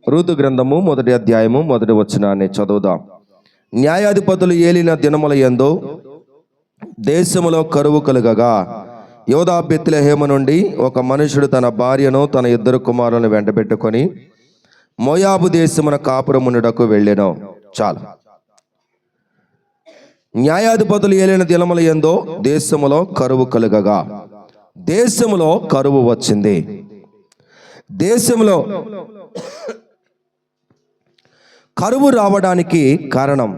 Ruth గ్రంథము 1వ అధ్యాయము 1వ వచనాన్ని చదువుదాం. న్యాయాధిపతులు ఏలిన దినముల యందు దేశములో కరువు కలుగగా యోధా బెత్లెహేము నుండి ఒక మనుషుడు తన భార్యను తన 2 కుమారులను వెంటబెట్టుకొని మోయాబు దేశమున కాపురమునుటకు వెళ్ళెను. చాలు. న్యాయాధిపతులు ఏలిన దినముల యందు దేశములో కరువు కలుగగా, దేశములో కరువు వచ్చింది. దేశంలో కరువు రావడానికి కారణం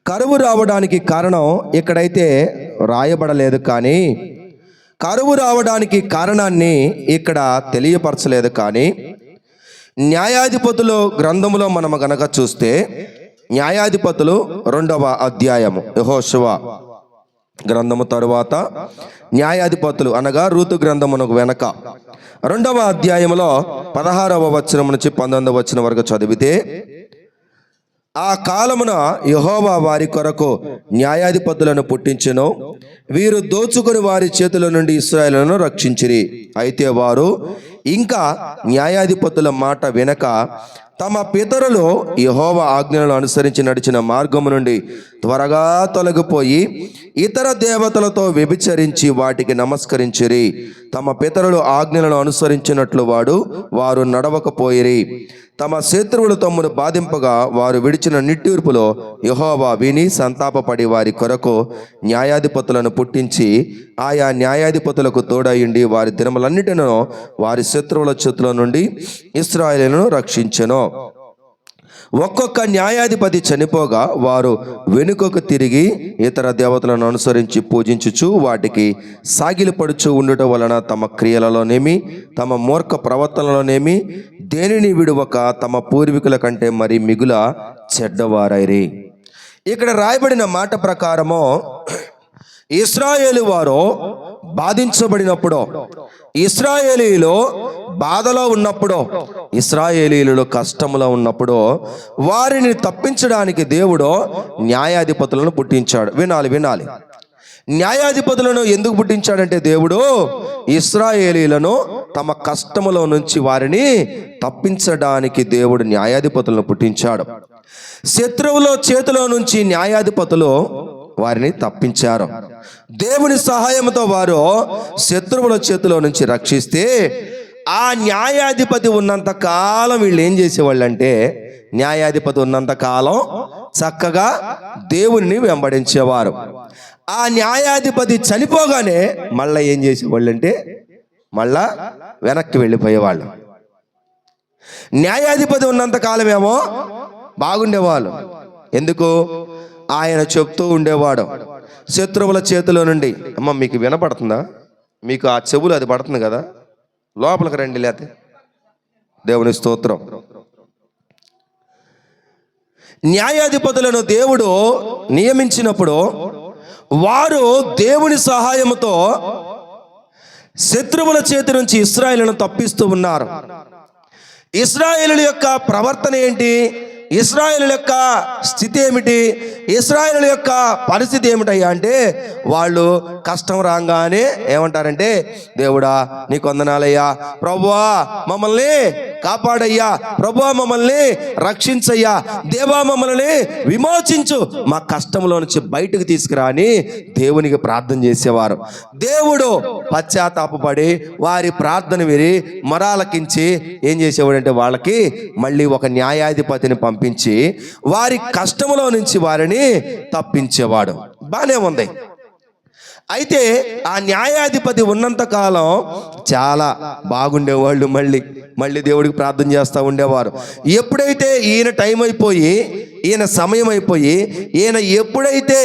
కరువు రావడానికి కారణం ఇక్కడైతే రాయబడలేదు, కానీ కరువు రావడానికి కారణాన్ని ఇక్కడ తెలియపరచలేదు. కానీ న్యాయాధిపతులు గ్రంథములో మనం గనక చూస్తే, న్యాయాధిపతులు 2వ అధ్యాయము యెహోషువ గ్రంథము తరువాత న్యాయాధిపతులు అనగా రూతు గ్రంథమునకు వెనక 2వ అధ్యాయములో 16వ వచనం నుంచి 19వ వచనం వరకు చదివితే, ఆ కాలమున యెహోవా వారి కొరకు న్యాయాధిపతులను పుట్టించెను. వీరు దోచుకుని వారి చేతుల నుండి ఇశ్రాయేలును రక్షించిరి. అయితే వారు ఇంకా న్యాయాధిపతుల మాట వినక తమ పితరులు యెహోవా ఆజ్ఞలను అనుసరించి నడిచిన మార్గము నుండి త్వరగా తొలగిపోయి ఇతర దేవతలతో వ్యభిచరించి వాటికి నమస్కరించిరి. తమ పితరులు ఆజ్ఞలను అనుసరించినట్లు వారు నడవకపోయిరి. తమ శత్రువులు తమ్మును బాధింపగా వారు విడిచిన నిట్టూర్పులో యెహోవా విని సంతాపపడి వారి కొరకు న్యాయాధిపతులను పుట్టించి ఆయా న్యాయాధిపతులకు తోడయుండి వారి దినములన్నిటినూ వారి శత్రువుల చేతుల నుండి ఇశ్రాయేలును రక్షించెను. ఒక్కొక్క న్యాయాధిపతి చనిపోగా వారు వెనుకకు తిరిగి ఇతర దేవతలను అనుసరించి పూజించుచు వాటికి సాగిలపడుచు ఉండుట వలన తమ క్రియలలోనేమి తమ మూర్ఖ ప్రవర్తనలోనేమి దేనిని విడువక తమ పూర్వీకుల కంటే మరి మిగుల చెడ్డవారైరి. ఇక్కడ రాయబడిన మాట ప్రకారము ఇశ్రాయేలు వారు బాధించబడినప్పుడు, ఇశ్రాయేలీలు బాధలో ఉన్నప్పుడు, ఇశ్రాయేలీలు కష్టంలో ఉన్నప్పుడు వారిని తప్పించడానికి దేవుడు న్యాయాధిపతులను పుట్టించాడు. వినాలి. న్యాయాధిపతులను ఎందుకు పుట్టించాడంటే, దేవుడు ఇశ్రాయేలీలను తమ కష్టములో నుంచి వారిని తప్పించడానికి దేవుడు న్యాయాధిపతులను పుట్టించాడు. శత్రువుల చేతిలో నుంచి న్యాయాధిపతులు వారిని తప్పించారు. దేవుని సహాయంతో వారు శత్రువుల చేతిలో నుంచి రక్షిస్తే, ఆ న్యాయాధిపతి ఉన్నంత కాలం వీళ్ళు ఏం చేసేవాళ్ళంటే, న్యాయాధిపతి ఉన్నంత కాలం చక్కగా దేవుని వెంబడించేవారు. ఆ న్యాయాధిపతి చనిపోగానే మళ్ళా ఏం చేసేవాళ్ళంటే మళ్ళా వెనక్కి వెళ్ళిపోయేవాళ్ళు. న్యాయాధిపతి ఉన్నంత కాలమేమో బాగుండేవాళ్ళు. ఎందుకు? ఆయన చెప్తూ ఉండేవాడు శత్రువుల చేతిలో నుండి. అమ్మ, మీకు వినపడుతుందా? మీకు ఆ చెవులు అది పడుతుంది కదా, లోపలికి రండి. లేతే దేవుని స్తోత్రం. న్యాయాధిపతులను దేవుడు నియమించినప్పుడు వారు దేవుని సహాయంతో శత్రువుల చేతి నుంచి ఇశ్రాయేలును తప్పిస్తూ ఉన్నారు. ఇశ్రాయేలుల యొక్క ప్రవర్తన ఏంటి? ఇశ్రాయేలుల యొక్క స్థితి ఏమిటి? ఇశ్రాయేలుల యొక్క పరిస్థితి ఏమిటయ్యా అంటే, వాళ్ళు కష్టం రాగానే ఏమంటారంటే, దేవుడా నీకు వందనాలయ్యా, ప్రభువా మమ్మల్ని కాపాడయ్యా, ప్రభువా మమ్మల్ని రక్షించయ్యా, దేవా మమ్మల్ని విమోచించు, మా కష్టంలో నుంచి బయటకు తీసుకురా అని దేవునికి ప్రార్థన చేసేవారు. దేవుడు పశ్చాత్తాపపడి వారి ప్రార్థన విని మొరాలకించి ఏం చేసేవాడంటే, వాళ్ళకి మళ్ళీ ఒక న్యాయాధిపతిని పంపించి వారి కష్టములో నుంచి వారిని తప్పించేవాడు. బానే ఉంది. అయితే ఆ న్యాయాధిపతి ఉన్నంత కాలం చాలా బాగుండేవాళ్ళు. మళ్ళీ దేవుడికి ప్రార్థన చేస్తూ ఉండేవారు. ఎప్పుడైతే ఈయన టైం అయిపోయి, ఈయన సమయం అయిపోయి, ఈయన ఎప్పుడైతే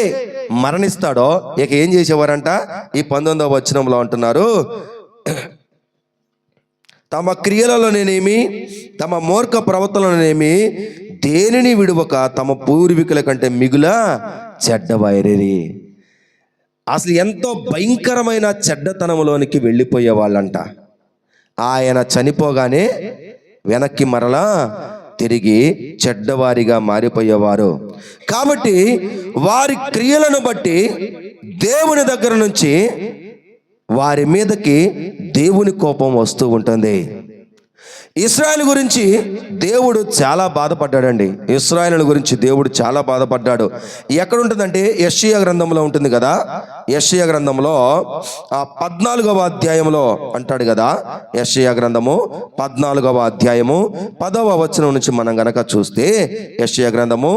మరణిస్తాడో ఇక ఏం చేసేవారంట? ఈ 19వ వచనంలో అంటున్నారు, తమ క్రియలలోనేమి తమ మూర్ఖ ప్రవర్తనలోనేమి దేనిని విడువక తమ పూర్వీకుల కంటే మిగుల చెడ్డవారిరి. అసలు ఎంతో భయంకరమైన చెడ్డతనంలోనికి వెళ్ళిపోయే వాళ్ళంట. ఆయన చనిపోగానే వెనక్కి మరలా తిరిగి చెడ్డవారిగా మారిపోయేవారు. కాబట్టి వారి క్రియలను బట్టి దేవుని దగ్గర నుంచి వారి మీదకి దేవుని కోపం వస్తూ ఉంటుంది. ఇశ్రాయేల్ గురించి దేవుడు చాలా బాధపడ్డాడండి. ఇశ్రాయేలు గురించి దేవుడు చాలా బాధపడ్డాడు. ఎక్కడ ఉంటుందంటే యెషయా గ్రంథంలో ఉంటుంది కదా. యెషయా గ్రంథంలో 14వ అధ్యాయంలో అంటాడు కదా. యెషయా గ్రంథము 14వ అధ్యాయము 10వ వచనం నుంచి మనం గనక చూస్తే, యెషయా గ్రంథము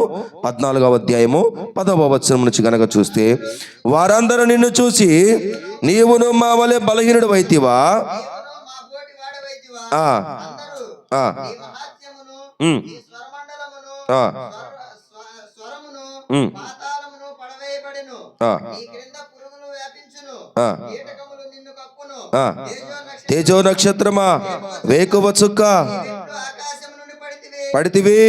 14వ అధ్యాయము 10వ వచనం నుంచి గనక చూస్తే, వారందరూ నిన్ను చూసి నీవును మా వలె బలహీనుడు వైతివా, తేజో నక్షత్రమా, వేకువ చుక్క పడితివి,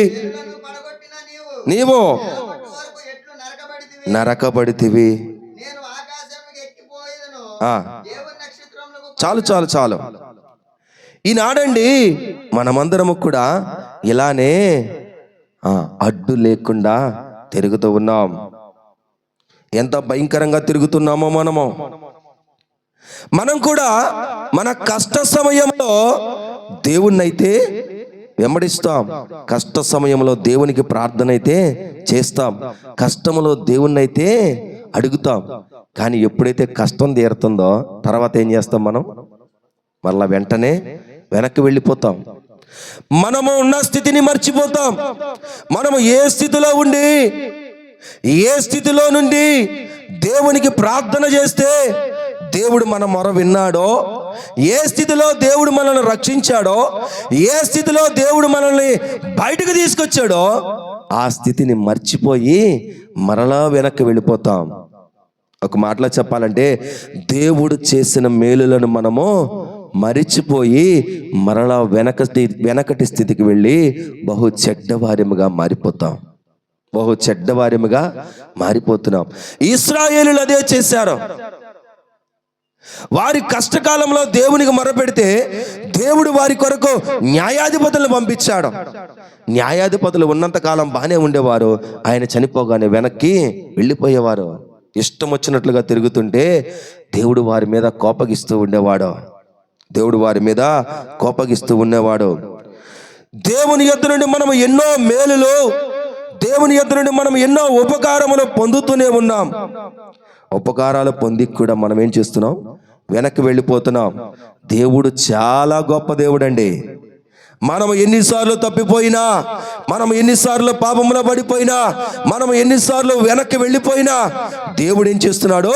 నీవు నరకబడితివి. చాలు చాలు చాలు. ఈనాడండి మనమందరము కూడా ఇలానే అడ్డు లేకుండా తిరుగుతూ ఉన్నాం. ఎంత భయంకరంగా తిరుగుతున్నామో మనం కూడా మన కష్ట సమయంలో దేవుణ్ణైతే వెంబడిస్తాం, కష్ట సమయంలో దేవునికి ప్రార్థన అయితే చేస్తాం, కష్టంలో దేవుణ్ణైతే అడుగుతాం. కానీ ఎప్పుడైతే కష్టం తీరుతుందో తర్వాత ఏం చేస్తాం? మనం మళ్ళా వెంటనే వెనక్కి వెళ్ళిపోతాం. మనము ఉన్న స్థితిని మర్చిపోతాం. మనము ఏ స్థితిలో ఉండి ఏ స్థితిలో నుండి దేవునికి ప్రార్థన చేస్తే దేవుడు మన మొర విన్నాడో, ఏ స్థితిలో దేవుడు మనల్ని రక్షించాడో, ఏ స్థితిలో దేవుడు మనల్ని బయటకు తీసుకొచ్చాడో ఆ స్థితిని మర్చిపోయి మరలా వెనక్కి వెళ్ళిపోతాం. ఒక మాటలో చెప్పాలంటే దేవుడు చేసిన మేలులను మనము మరిచిపోయి మరలా వెనకటి స్థితికి వెళ్ళి బహు చెడ్డవార్యముగా మారిపోతున్నాం. ఇశ్రాయేలులు అదే చేశారు. వారి కష్టకాలంలో దేవునికి మొరపెడితే దేవుడు వారి కొరకు న్యాయాధిపతులను పంపించాడు. న్యాయాధిపతులు ఉన్నంత కాలం బాగానే ఉండేవారు. ఆయన చనిపోగానే వెనక్కి వెళ్ళిపోయేవారు. ఇష్టం వచ్చినట్లుగా తిరుగుతుంటే దేవుడు వారి మీద కోపగిస్తూ ఉండేవాడు. దేవుని యొద్ద నుండి మనం ఎన్నో మేలులు, దేవుని యొద్ద నుండి మనం ఎన్నో ఉపకారములు పొందుతూనే ఉన్నాం. ఉపకారాలు పొంది కూడా మనం ఏం చేస్తున్నాం? వెనక్కి వెళ్ళిపోతున్నాం. దేవుడు చాలా గొప్ప దేవుడు అండి. మనం ఎన్నిసార్లు తప్పిపోయినా, మనం ఎన్నిసార్లు పాపంలో పడిపోయినా, మనం ఎన్నిసార్లు వెనక్కి వెళ్ళిపోయినా దేవుడు ఏం చేస్తున్నాడు?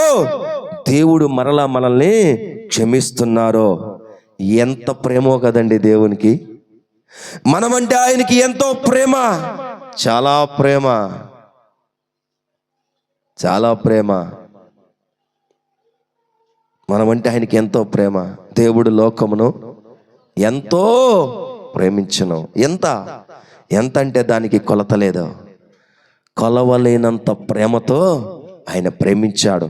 దేవుడు మరలా మనల్ని క్షమిస్తున్నారు. ఎంత ప్రేమో కదండి దేవునికి. మనమంటే ఆయనకి ఎంతో ప్రేమ, చాలా ప్రేమ. మనమంటే ఆయనకి ఎంతో ప్రేమ. దేవుడు లోకమును ఎంతో ప్రేమించును. ఎంత అంటే దానికి కొలత లేదు. కొలవలేనంత ప్రేమతో ఆయన ప్రేమించాడు.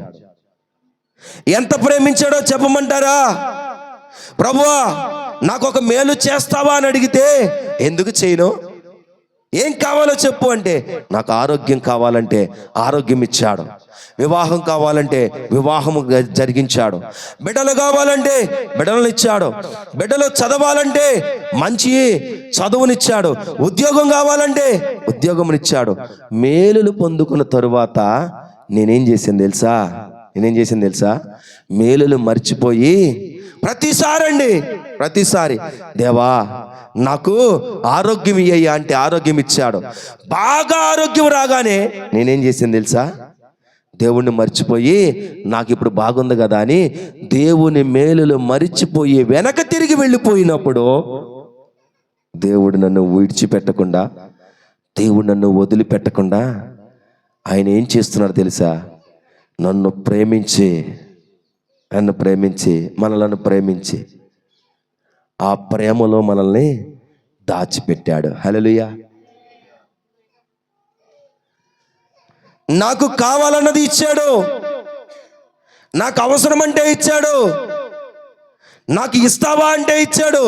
ఎంత ప్రేమించాడో చెప్పమంటారా? ప్రభువా నాకు ఒక మేలు చేస్తావా అని అడిగితే ఎందుకు చేయను? ఏం కావాలో చెప్పు అంటే, నాకు ఆరోగ్యం కావాలంటే ఆరోగ్యం ఇచ్చాడు, వివాహం కావాలంటే వివాహము జరిగించాడు, బిడ్డలు కావాలంటే బిడ్డలను ఇచ్చాడు, బిడ్డలు చదవాలంటే మంచి చదువునిచ్చాడు, ఉద్యోగం కావాలంటే ఉద్యోగమునిచ్చాడు. మేలులు పొందుకున్న తరువాత నేనేం చేసింది తెలుసా? మేలులు మర్చిపోయి ప్రతిసారి దేవా నాకు ఆరోగ్యం ఇయ్యయ్యా అంటే ఆరోగ్యం ఇచ్చాడు. బాగా ఆరోగ్యం రాగానే నేనేం చేసింది తెలుసా? దేవుణ్ణి మర్చిపోయి నాకు ఇప్పుడు బాగుంది కదా అని దేవుని మేలులు మరిచిపోయి వెనక తిరిగి వెళ్ళిపోయినప్పుడు దేవుడు నన్ను విడిచిపెట్టకుండా, దేవుడు నన్ను వదిలిపెట్టకుండా ఆయన ఏం చేస్తున్నాడు తెలుసా? నన్ను ప్రేమించి మనలను ప్రేమించి ఆ ప్రేమలో మనల్ని దాచిపెట్టాడు. హల్లెలూయా. నాకు కావాలన్నది ఇచ్చాడు, నాకు అవసరం అంటే ఇచ్చాడు, నాకు ఇస్తావా అంటే ఇచ్చాడు.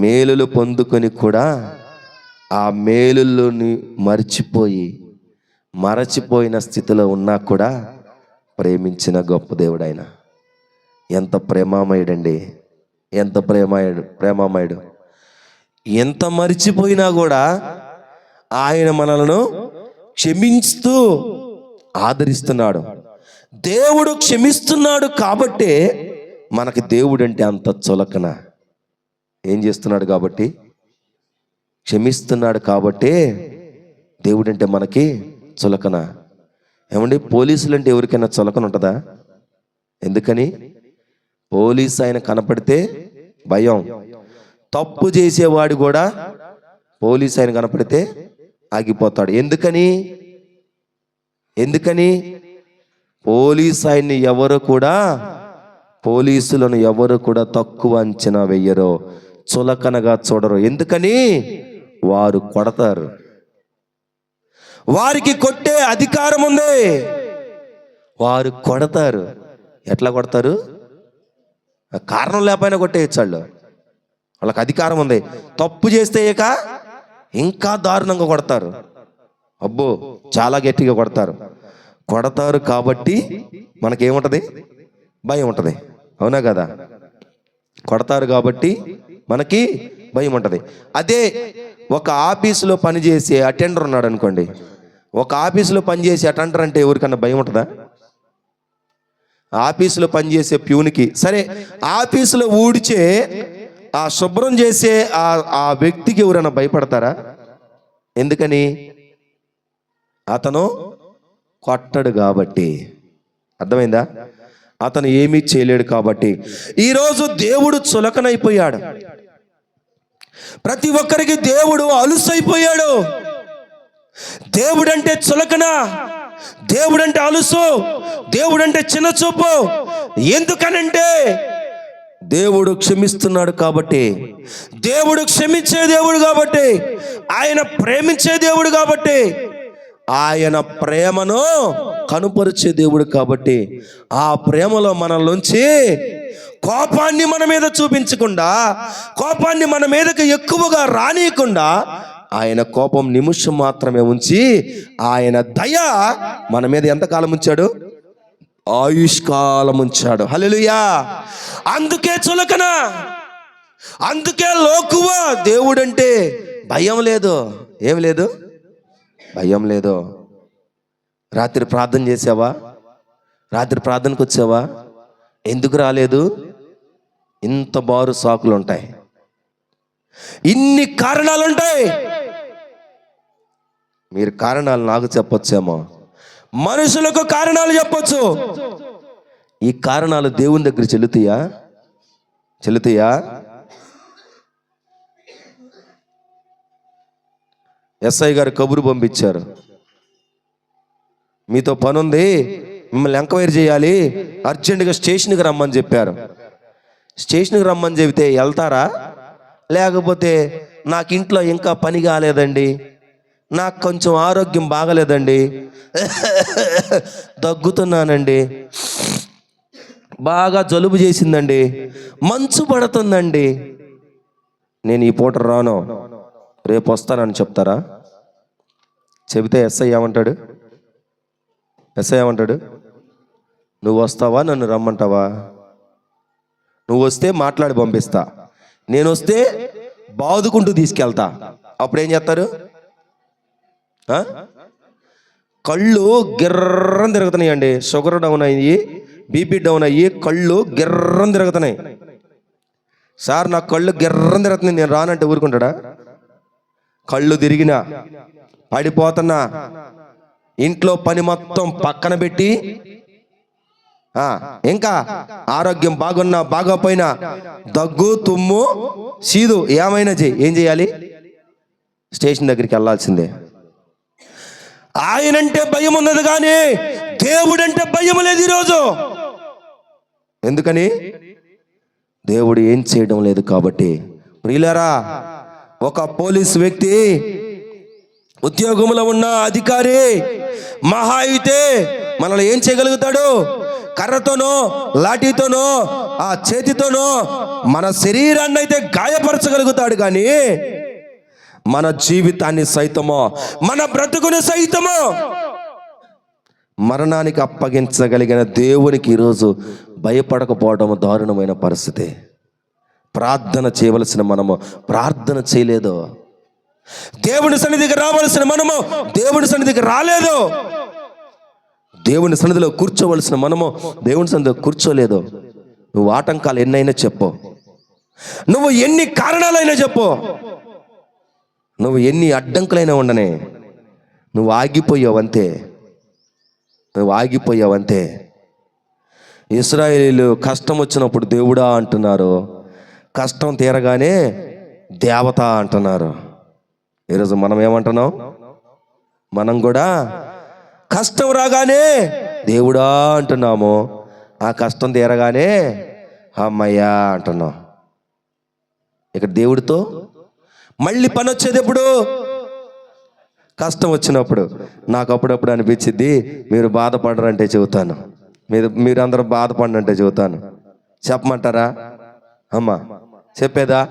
మేలులు పొందుకొని కూడా ఆ మేలుల్ని మరచిపోయిన స్థితిలో ఉన్నా కూడా ప్రేమించిన గొప్ప దేవుడు ఆయన. ఎంత ప్రేమామయుడండి, ఎంత ప్రేమామయుడు. ఎంత మరిచిపోయినా కూడా ఆయన మనలను క్షమిస్తూ ఆదరిస్తున్నాడు. దేవుడు క్షమిస్తున్నాడు కాబట్టే మనకి దేవుడు అంటే అంత చులకన. ఏం చేస్తున్నాడు కాబట్టి? క్షమిస్తున్నాడు కాబట్టే దేవుడు అంటే మనకి చులకన. ఏమండి, పోలీసులు అంటే ఎవరికైనా చులకన ఉంటుందా? ఎందుకని? పోలీసు ఆయన కనపడితే భయం. తప్పు చేసేవాడు కూడా పోలీసు ఆయన కనపడితే ఆగిపోతాడు. ఎందుకని? పోలీసు ఆయన్ని పోలీసులను ఎవరు కూడా తక్కువ అంచనా వెయ్యరు, చులకనగా చూడరు. ఎందుకని? వారు కొడతారు. వారికి కొట్టే అధికారం ఉంది. వారు కొడతారు. ఎట్లా కొడతారు? కారణం లేకపోయినా కొట్టేయచ్చు. వాళ్ళకి అధికారం ఉంది. తప్పు చేస్తే ఇంకా దారుణంగా కొడతారు. అబ్బో, చాలా గట్టిగా కొడతారు కాబట్టి మనకేముంటుంది? భయం ఉంటుంది. అవునా కదా? కొడతారు కాబట్టి మనకి భయం ఉంటుంది. అదే ఒక ఆఫీసులో పనిచేసే అటెండర్ ఉన్నాడు అనుకోండి. ఒక ఆఫీసులో పనిచేసే అటెండర్ అంటే ఎవరికన్నా భయం ఉంటుందా? ఆఫీసులో పనిచేసే ప్యూన్కి, సరే ఆఫీసులో ఊడ్చే ఆ శుభ్రం చేసే ఆ వ్యక్తికి ఎవరైనా భయపడతారా? ఎందుకని? అతను కొట్టడు కాబట్టి. అర్థమైందా? అతను ఏమీ చేయలేడు కాబట్టి. ఈరోజు దేవుడు చులకనైపోయాడు. ప్రతి ఒక్కరికి దేవుడు అలుసైపోయాడు. దేవుడంటే చులకన, దేవుడంటే అలుసు, దేవుడంటే చిన్న చూపు. ఎందుకనంటే దేవుడు క్షమిస్తున్నాడు కాబట్టి, దేవుడు క్షమించే దేవుడు కాబట్టి, ఆయన ప్రేమించే దేవుడు కాబట్టి, ఆయన ప్రేమను కనుపరిచే దేవుడు కాబట్టి, ఆ ప్రేమలో మనలోంచి కోపాన్ని మన మీద చూపించకుండా, కోపాన్ని మన మీదకి ఎక్కువగా రానియకుండా, ఆయన కోపం నిమిషం మాత్రమే ఉంచి ఆయన దయ మన మీద ఎంతకాలం ఉంచాడు? ఆయుష్కాలం ఉంచాడు. హల్లెలూయా. అందుకే చులకన, అందుకే లోకువ. దేవుడంటే భయం లేదు. ఏం లేదు? భయం లేదు. రాత్రి ప్రార్థన చేసావా? రాత్రి ప్రార్థనకు వచ్చావా? ఎందుకు రాలేదు? ఇంత బారు సాకులు ఉంటాయి, ఇన్ని కారణాలు ఉంటాయి. మీరు కారణాలు నాకు చెప్పొచ్చేమో, మనుషులకు కారణాలు చెప్పొచ్చు. ఈ కారణాలు దేవుని దగ్గర చెల్లుతాయా? ఎస్ఐ గారు కబురు పంపించారు, మీతో పని ఉంది, మిమ్మల్ని ఎంక్వైరీ చేయాలి, అర్జెంటుగా స్టేషన్కి రమ్మని చెప్పారు. స్టేషన్కి రమ్మని చెబితే వెళ్తారా? లేకపోతే నాకు ఇంట్లో ఇంకా పని కాలేదండి, నాకు కొంచెం ఆరోగ్యం బాగలేదండి, దగ్గుతున్నానండి, బాగా జలుబు చేసిందండి, మంచు పడుతుందండి, నేను ఈ పూట రాను, రేపు వస్తానని చెప్తారా? చెబితే ఎస్ఐ ఏమంటాడు? నువ్వు వస్తావా, నన్ను రమ్మంటావా? నువ్వు వస్తే మాట్లాడి పంపిస్తా, నేను వస్తే బాదుకుంటూ తీసుకెళ్తా. అప్పుడేం చేస్తారు? కళ్ళు గిర్రం తిరుగుతున్నాయండి. షుగర్ డౌన్ అయ్యి, బీపీ డౌన్ అయ్యి కళ్ళు గిర్రం తిరుగుతున్నాయి. సార్ నాకు కళ్ళు గిర్రం తిరుగుతుంది, నేను రానంటే ఊరుకుంటాడా? కళ్ళు తిరిగినా, పడిపోతున్నా, ఇంట్లో పని మొత్తం పక్కన పెట్టి, ఇంకా ఆరోగ్యం బాగున్నా బాగోపోయినా, దగ్గు తుమ్ము సీదు ఏమైనా ఏం చేయాలి? స్టేషన్ దగ్గరికి వెళ్ళాల్సిందే. ఆయనంటే భయం ఉన్నది కానీ దేవుడంటే భయం లేదు ఈరోజు. ఎందుకని? దేవుడు ఏం చేయడం లేదు కాబట్టి. ప్రియులారా, ఒక పోలీస్ వ్యక్తి, ఉద్యోగంలో ఉన్న అధికారి మహా అయితే మనల్ని ఏం చేయగలుగుతాడు? కర్రతోనో, లాఠీతోనో, ఆ చేతితోనో మన శరీరాన్ని అయితే గాయపరచగలుగుతాడు కానీ మన జీవితాన్ని సైతమో, మన బ్రతుకుని సైతమో మరణానికి అప్పగించగలిగిన దేవునికి ఈరోజు భయపడకపోవడం దారుణమైన పరిస్థితి. ప్రార్థన చేయవలసిన మనము ప్రార్థన చేయలేదు. దేవుని సన్నిధికి రావలసిన మనము దేవుని సన్నిధికి రాలేదు. దేవుని సన్నిధిలో కూర్చోవలసిన మనము దేవుని సన్నిధిలో కూర్చోలేదు. నువ్వు ఆటంకాలు ఎన్నైనా చెప్పు, నువ్వు ఎన్ని కారణాలైనా చెప్పు, నువ్వు ఎన్ని అడ్డంకులైనా ఉండనే, నువ్వు ఆగిపోయావంతే. ఇశ్రాయేలీయులు కష్టం వచ్చినప్పుడు దేవుడా అంటున్నారు, కష్టం తీరగానే దేవత అంటున్నారు. ఈరోజు మనం ఏమంటున్నాం? మనం కూడా కష్టం రాగానే దేవుడా అంటున్నాము, ఆ కష్టం తీరగానే అమ్మయ్యా అంటున్నాం. ఇక్కడ దేవుడితో మళ్ళీ పని వచ్చేది ఎప్పుడు? కష్టం వచ్చినప్పుడు. నాకు అప్పుడప్పుడు అనిపించింది, మీరు బాధపడరంటే చెబుతాను, మీరందరూ బాధపడనంటే చెబుతాను. చెప్పమంటారా? అమ్మా చెప్పేదా?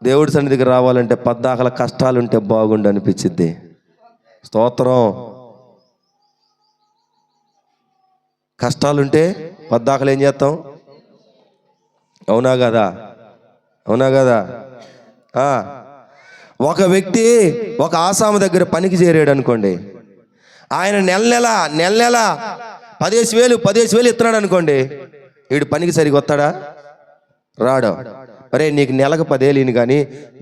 దేవుడి సన్నిధికి రావాలంటే పద్దాకల కష్టాలుంటే బాగుండు అనిపించింది. స్తోత్రం. కష్టాలుంటే పద్దాకలు ఏం చేస్తాం? అవునా కదా? ఒక వ్యక్తి ఒక ఆసాము దగ్గర పనికి చేరాడు అనుకోండి. ఆయన నెల నెల 15,000 ఇస్తున్నాడు అనుకోండి. వీడు పనికి సరిగా వస్తాడా? రాడు. అరే నీకు నెలకు 10,000 కానీ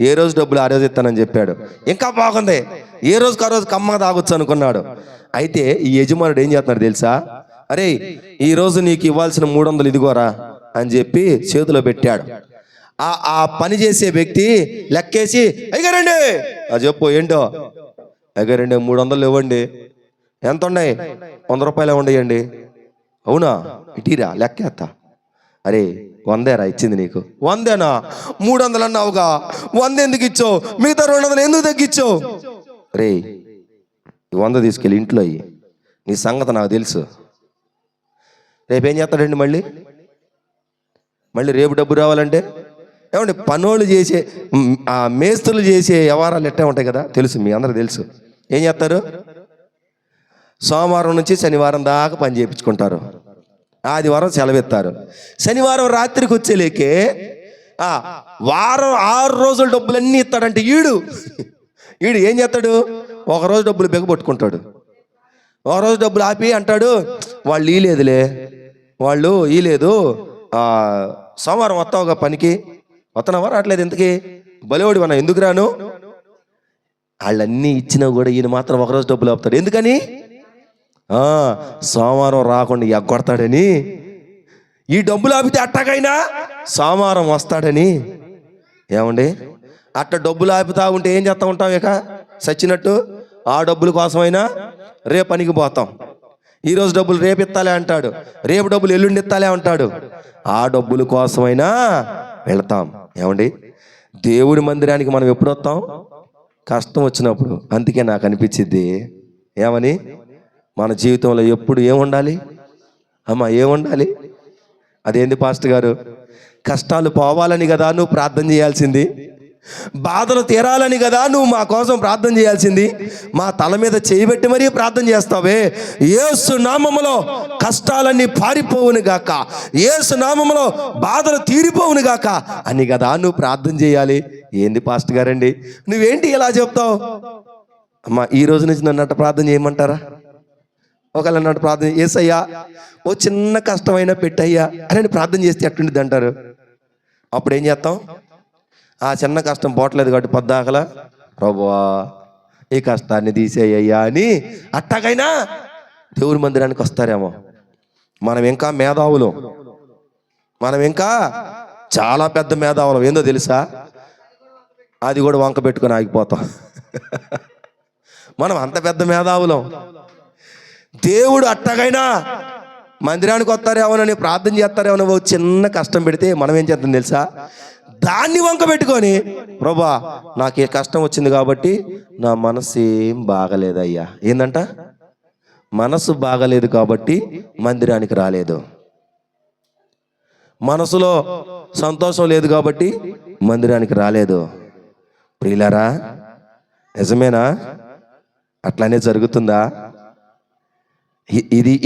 ఏ రోజు డబ్బులు ఆ రోజు ఇస్తానని చెప్పాడు. ఇంకా బాగుంది, ఏ రోజుకి ఆ రోజు కమ్మ తాగొచ్చు అనుకున్నాడు. అయితే ఈ యజమానుడు ఏం చేస్తున్నాడు తెలుసా? అరే ఈరోజు నీకు ఇవ్వాల్సిన 300 ఇదిగోరా అని చెప్పి చేతిలో పెట్టాడు. ఆ పని చేసే వ్యక్తి లెక్కేసి, అయ్యారండి చెప్పు ఏంటో, అయ్యారండి 300 ఇవ్వండి. ఎంత ఉన్నాయి? 100 రూపాయలు ఉండయండి. అవునా? ఇటీరా లెక్కేస్తా. అరే 100రా ఇచ్చింది నీకు? 100నా? 300 అన్నావుగా, 100 ఎందుకు ఇచ్చావు? మిగతా 200 ఎందుకు తగ్గించావు? రే 100 తీసుకెళ్ళి ఇంట్లో అయ్యి, నీ సంగతి నాకు తెలుసు. రేపేం చేస్తాడండి? మళ్ళీ రేపు డబ్బు రావాలంటే ఏమండి? పనోళ్ళు చేసే మేస్తులు చేసే వ్యవహారాలు ఎట్టా ఉంటాయి కదా, తెలుసు, మీ అందరూ తెలుసు. ఏం చేస్తారు? సోమవారం నుంచి శనివారం దాకా పని చేయించుకుంటారు, ఆదివారం సెలవెత్తారు. శనివారం రాత్రికి వచ్చేలేకే వారం 6 రోజుల డబ్బులన్నీ ఇస్తాడంటే ఈడు ఏం చేస్తాడు? ఒకరోజు డబ్బులు బెగపట్టుకుంటాడు, ఒకరోజు డబ్బులు ఆపి అంటాడు, వాళ్ళు ఈలేదు సోమవారం వస్తావుగా పనికి, వస్తున్నావా? రావట్లేదు. ఎందుకు? బలేవాడు మన ఎందుకు రాను? వాళ్ళన్నీ ఇచ్చినా కూడా ఈయన మాత్రం ఒకరోజు డబ్బులు ఆపుతాడు. ఎందుకని? సోమవారం రాకుండా ఎగ్గొడతాడని. ఈ డబ్బులు ఆపితే అట్టకైనా సోమవారం వస్తాడని. ఏమండి? అట్ట డబ్బులు ఆపుతా ఉంటే ఏం చేస్తా ఉంటాం? ఇక సచ్చినట్టు ఆ డబ్బుల కోసమైనా రేపు పనికి పోతాం. ఈరోజు డబ్బులు రేపు ఇత్తాలే అంటాడు, రేపు డబ్బులు ఎల్లుండి ఇత్తాలే అంటాడు. ఆ డబ్బుల కోసమైనా వెళతాం. ఏమండి? దేవుడి మందిరానికి మనం ఎప్పుడు వస్తాం? కష్టం వచ్చినప్పుడు. అందుకే నాకు అనిపించింది, ఏమని, మన జీవితంలో ఎప్పుడు ఏముండాలి? ఏముండాలి? అదేంది పాస్టర్ గారు? కష్టాలు పోవాలని కదా నువ్వు ప్రార్థన చేయాల్సింది, బాధలు తీరాలని కదా నువ్వు మా కోసం ప్రార్థన చేయాల్సింది. మా తల మీద చేయబెట్టి మరీ ప్రార్థన చేస్తావే. యేసు నామములో కష్టాలన్నీ పారిపోవును గాక, యేసు నామములో బాధలు తీరిపోవును గాక అని కదా నువ్వు ప్రార్థన చేయాలి. ఏంది పాస్టర్ గారండి నువ్వేంటి ఇలా చెప్తావు? ఈ రోజు నుంచి నన్ను అట్ట ప్రార్థన చేయమంటారా? ఒకవేళ నన్ను ప్రార్థన యేసయ్యా ఓ చిన్న కష్టమైనా పెట్టయ్యా అని ప్రార్థన చేస్తే ఎట్టుండిద్ది అంటారు. అప్పుడు ఏం చేస్తాం? ఆ చిన్న కష్టం పోవట్లేదు కాబట్టి పొద్దాకలా ప్రభువా ఈ కష్టాన్ని తీసేయ్యా అని అట్టగైనా దేవుని మందిరానికి వస్తారేమో. మనం ఇంకా మేధావులు, మనం ఇంకా చాలా పెద్ద మేధావులం. ఏందో తెలుసా? అది కూడా వంక పెట్టుకొని ఆగిపోతాం. మనం అంత పెద్ద మేధావులం. దేవుడు అట్టగైనా మందిరానికి వస్తారేమోనని ప్రార్థన చేస్తారేమో చిన్న కష్టం పెడితే మనం ఏం చేస్తాం తెలుసా? దాన్ని వంక పెట్టుకొని ప్రభా నాకు ఏ కష్టం వచ్చింది కాబట్టి నా మనసు ఏం బాగలేదయ్యా. ఏందంట? మనసు బాగలేదు కాబట్టి మందిరానికి రాలేదు. మనసులో సంతోషం లేదు కాబట్టి మందిరానికి రాలేదు. ప్రియులారా నిజమేనా? అట్లానే జరుగుతుందా?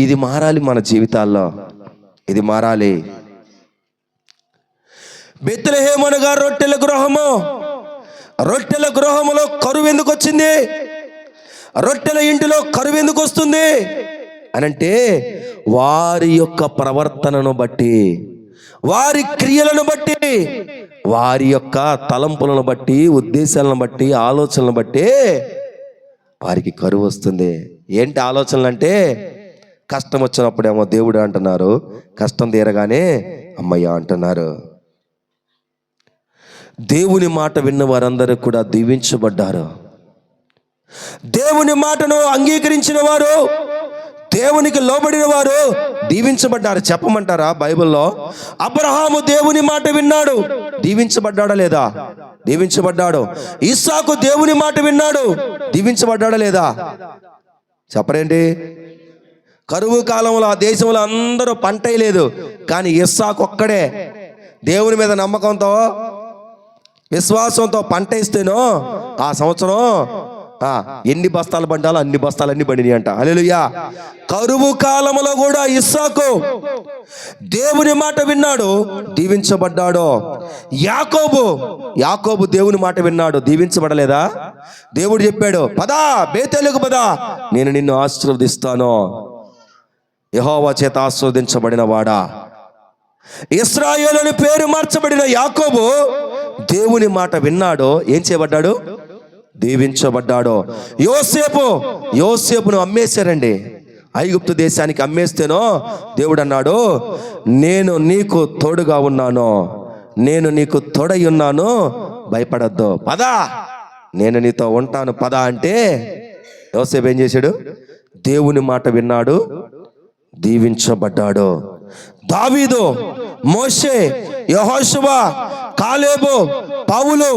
ఇది మారాలి మన జీవితాల్లో, ఇది మారాలి. బెత్లెహేము అనగా రొట్టెల గృహము. రొట్టెల గృహములో కరువు ఎందుకు వచ్చింది? రొట్టెల ఇంటిలో కరువు ఎందుకు వస్తుంది అనంటే వారి యొక్క ప్రవర్తనను బట్టి, వారి క్రియలను బట్టి, వారి యొక్క తలంపులను బట్టి, ఉద్దేశాలను బట్టి, ఆలోచనలను బట్టి వారికి కరువు వస్తుంది. ఏంటి ఆలోచనలు అంటే, కష్టం వచ్చినప్పుడేమో దేవుడు అంటున్నారు, కష్టం తీరగానే అమ్మయ్య అంటున్నారు. దేవుని మాట విన్న వారందరూ కూడా దీవించబడ్డారు. దేవుని మాటను అంగీకరించిన వారు, దేవునికి లోబడిన వారు దీవించబడ్డారు. చెప్పమంటారా? బైబిల్లో అబ్రహాము దేవుని మాట విన్నాడు, దీవించబడ్డాడా లేదా? దీవించబడ్డాడు. ఇస్సాకు దేవుని మాట విన్నాడు, దీవించబడ్డాడా లేదా? చెప్పరేంటి? కరువు కాలంలో ఆ దేశంలో అందరూ పంట లేదు, కానీ ఇస్సాకు ఒక్కడే దేవుని మీద నమ్మకంతో, విశ్వాసంతో పంట ఇస్తేనో ఆ సంవత్సరం ఎన్ని బస్తాలు పండాలో అన్ని బస్తాలన్నీ పండినాయి అంట. హల్లెలూయా. కరువు కాలంలో కూడా ఇస్సాకు దేవుని మాట విన్నాడు, దీవించబడ్డాడు. యాకోబు దేవుని మాట విన్నాడు, దీవించబడలేదా? దేవుడు చెప్పాడు, పదా బేతేలుకు పదా, నేను నిన్ను ఆశీర్వదిస్తాను. యెహోవా చేత ఆశీర్వదించబడిన వాడా. ఇశ్రాయేలు అని పేరు మార్చబడిన యాకోబు దేవుని మాట విన్నాడు, ఏం చేయబడ్డాడు? దీవించబడ్డాడు. యోసేపును అమ్మేశారండి, ఐగుప్తు దేశానికి అమ్మేస్తేనో దేవుడు అన్నాడు, నేను నీకు తోడుగా ఉన్నాను, నేను నీకు తోడై ఉన్నాను, భయపడద్దు, పదా నేను నీతో ఉంటాను పదా అంటే యోసేపు ఏం చేశాడు? దేవుని మాట విన్నాడు, దీవించబడ్డాడు. దావీదు, మోషే, యెహోషువ, కాలేబు, పౌలు,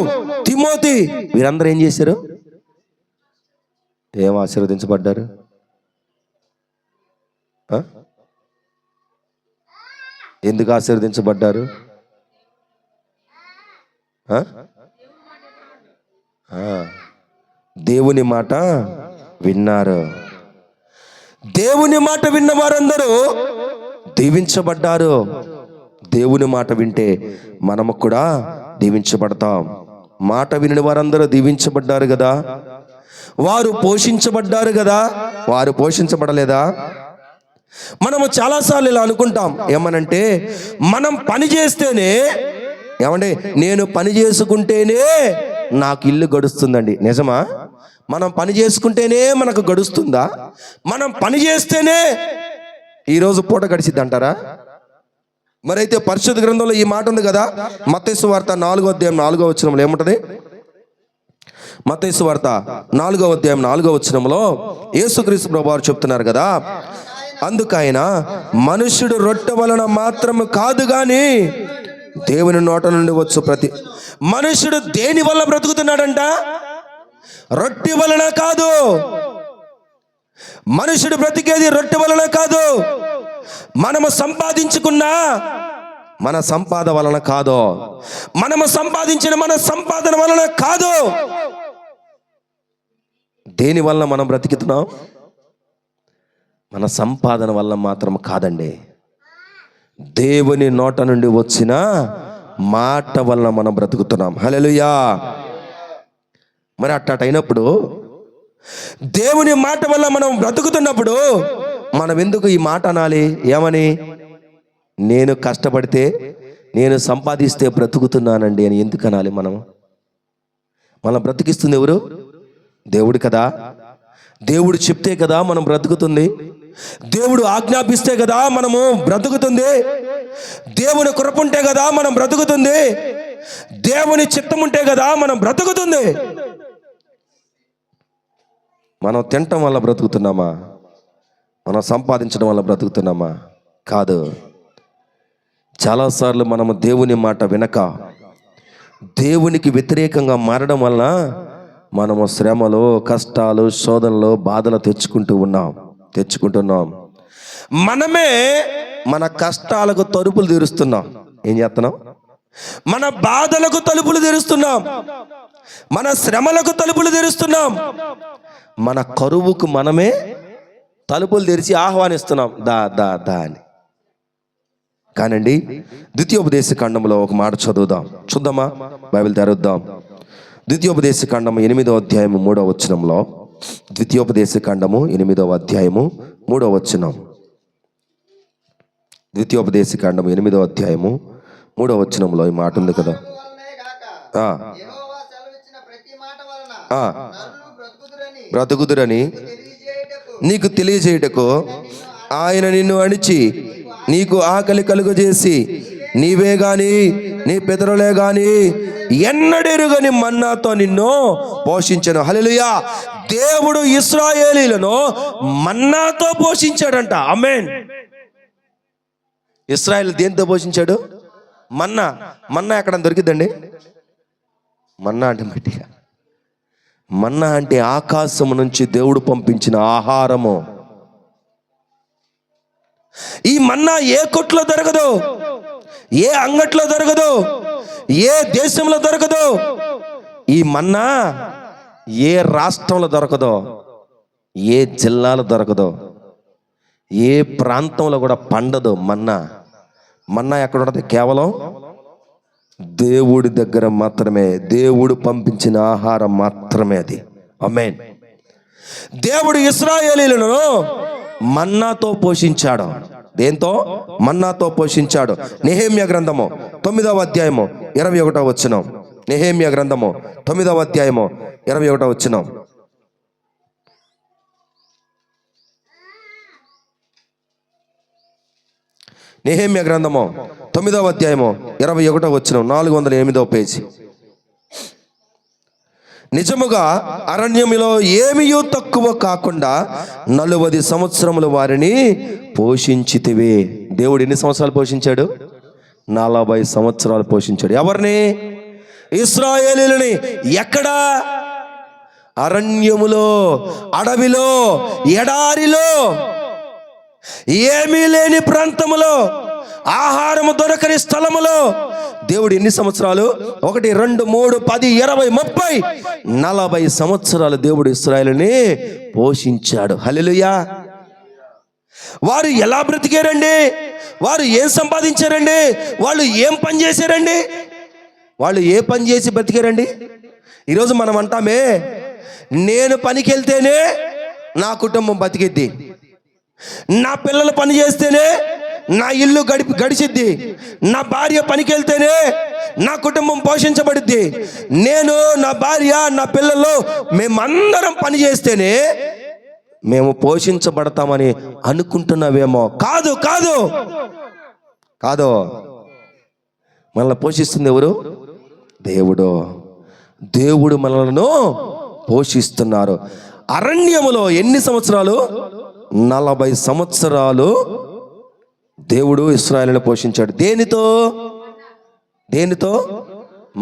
తిమోతి వీరందరూ ఏం చేశారు? ఏం ఆశీర్వదించబడ్డారు? ఎందుకు ఆశీర్వదించబడ్డారు? దేవుని మాట విన్నారు. దేవుని మాట విన్న వారందరూ దీవించబడ్డారు. దేవుని మాట వింటే మనము కూడా దీవించబడతాం. మాట విని వారందరూ దీవించబడ్డారు కదా, వారు పోషించబడ్డారు కదా, వారు పోషించబడలేదా? మనము చాలాసార్లు ఇలా అనుకుంటాం, ఏమనంటే మనం పని చేస్తేనే, ఏమంటే నేను పని చేసుకుంటేనే నాకు ఇల్లు గడుస్తుందండి. నిజమా? మనం పని చేసుకుంటేనే మనకు గడుస్తుందా? మనం పని చేస్తేనే ఈరోజు పూట గడిచిద్ది అంటారా? మరైతే పరిశుద్ధ గ్రంథంలో ఈ మాట ఉంది కదా, మత్తయి సువార్త 4వ అధ్యాయం 4వ వచనంలో ఏముంటది? మత్తయి సువార్త 4వ అధ్యాయం 4వ వచనంలో యేసుక్రీస్తు ప్రభువారు చెప్తున్నారు కదా, అందుకైన మనుష్యుడు రొట్టె వలన మాత్రము కాదు గాని దేవుని నోట నుండి వచ్చు ప్రతి. మనుష్యుడు దేని వల్ల బ్రతుకుతున్నాడంట? రొట్టె వలన కాదు. మనుషుడు బ్రతికేది రొట్టె వలన కాదు, మనము సంపాదించుకున్న మన సంపాద వలన కాదు, మనము సంపాదించిన మన సంపాదన వలన కాదు. దేని వలన మనం బ్రతికుతున్నాం? మన సంపాదన వల్ల మాత్రం కాదండి, దేవుని నోట నుండి వచ్చిన మాట వలన మనం బ్రతుకుతున్నాం. హల్లెలూయా. మరి అట్టయినప్పుడు దేవుని మాట వల్ల మనం బ్రతుకుతున్నప్పుడు మనం ఎందుకు ఈ మాట అనాలి? ఏమని? నేను కష్టపడితే, నేను సంపాదిస్తే బ్రతుకుతున్నానండి అని ఎందుకు అనాలి? మనం బ్రతికిస్తుంది ఎవరు? దేవుడు కదా. దేవుడు చెప్తే కదా మనం బ్రతుకుతుంది, దేవుడు ఆజ్ఞాపిస్తే కదా మనము బ్రతుకుతుంది, దేవుని కృప ఉంటే కదా మనం బ్రతుకుతుంది, దేవుని చిత్తం ఉంటే కదా మనం బ్రతుకుతుంది. మనం తినటం వల్ల బ్రతుకుతున్నామా? మనం సంపాదించడం వల్ల బ్రతుకుతున్నామా? కాదు. చాలాసార్లు మనము దేవుని మాట వినక దేవునికి వ్యతిరేకంగా మారడం వల్ల మనము శ్రమలు, కష్టాలు, శోధనలు, బాధలు తెచ్చుకుంటున్నాం. మనమే మన కష్టాలకు తలుపులు తీరుస్తున్నాం. ఏం చేస్తున్నాం? మన బాధలకు తలుపులు తెరుస్తున్నాం, మన శ్రమలకు తలుపులు తెరుస్తున్నాం, మన కరువుకు మనమే తలుపులు తెరిచి ఆహ్వానిస్తున్నాం, దా దా దా అని. కానండి ద్వితీయోపదేశ కాండంలో ఒక మాట చూద్దామా? బైబిల్ తెరుద్దాం. ద్వితీయోపదేశ కాండము 8వ అధ్యాయము 3వ వచనంలో, ద్వితీయోపదేశ కాండము 8వ అధ్యాయము 3వ వచనం. ద్వితీయోపదేశ కాండము 8వ అధ్యాయము 3వ వచనంలో ఈ మాట ఉంది కదా. బ్రతుకుదురని నీకు తెలియజేయుటకు ఆయన నిన్ను అణిచి నీకు ఆకలి కలుగజేసి నీవే గాని నీ పితరులే గాని ఎన్నడెరుగని మన్నాతో నిన్ను పోషించను. హల్లెలూయా. దేవుడు ఇశ్రాయేలీలను మన్నాతో పోషించాడంట. ఆమేన్. ఇశ్రాయేలు దేంతో పోషించాడు? మన్నా ఎక్కడ దొరికిద్దండి? మన్నా అంటే మట్టిగా. మన్నా అంటే ఆకాశము నుంచి దేవుడు పంపించిన ఆహారము. ఈ మన్నా ఏ కొట్లో దొరకదు, ఏ అంగట్లో దొరకదు, ఏ దేశంలో దొరకదు. ఈ మన్నా ఏ రాష్ట్రంలో దొరకదో, ఏ జిల్లాలో దొరకదో, ఏ ప్రాంతంలో కూడా పండదు. మన్నా ఎక్కడ ఉంటుంది? కేవలం దేవుడి దగ్గర మాత్రమే, దేవుడు పంపించిన ఆహారం మాత్రమే అది. ఆమేన్. దేవుడు ఇశ్రాయేలీయులను మన్నాతో పోషించాడు. దేంతో? మన్నాతో పోషించాడు. నెహెమ్యా గ్రంథము 9వ అధ్యాయము 21వ వచనం. నెహెమ్యా గ్రంథము 9వ అధ్యాయము 21వ వచనం. నెహెమ్యా గ్రంథము 9వ అధ్యాయము 21వ వచనం, 408వ పేజీ. నిజముగా అరణ్యములో ఏమీయూ తక్కువ కాకుండా 40 సంవత్సరములు వారిని పోషించితివే. దేవుడు ఎన్ని సంవత్సరాలు పోషించాడు? 40 సంవత్సరాలు పోషించాడు. ఎవరిని? ఇశ్రాయేలీయులని. ఎక్కడా? అరణ్యములో, అడవిలో, ఎడారిలో, ఏమీ లేని ప్రాంతములో, ఆహారము దొరకని స్థలములో దేవుడు ఎన్ని సంవత్సరాలు? 1, 2, 3, 10, 20, 30, 40 సంవత్సరాలు దేవుడు ఇశ్రాయేలుని పోషించాడు. హల్లెలూయా. వారు ఎలా బ్రతికారండి? వారు ఏం సంపాదించారండి? వాళ్ళు ఏం పని చేశారండి? వాళ్ళు ఏ పని చేసి బ్రతికారండి? ఈరోజు మనం అంటామే, నేను పనికి వెళ్తేనే నా కుటుంబం బతికిద్ది, నా పిల్లలు పని చేస్తేనే నా ఇల్లు గడిచిద్ది, నా భార్య పనికి వెళ్తేనే నా కుటుంబం పోషించబడిద్ది, నేను, నా భార్య, నా పిల్లలు మేమందరం పని చేస్తేనే మేము పోషించబడతామని అనుకుంటున్నావేమో. కాదు కాదు కాదు. మనల్ని పోషిస్తుంది ఎవరు? దేవుడు. దేవుడు మనలను పోషిస్తున్నారు. అరణ్యములో ఎన్ని సంవత్సరాలు? 40 సంవత్సరాలు దేవుడు ఇశ్రాయేలును పోషించాడు. దేనితో?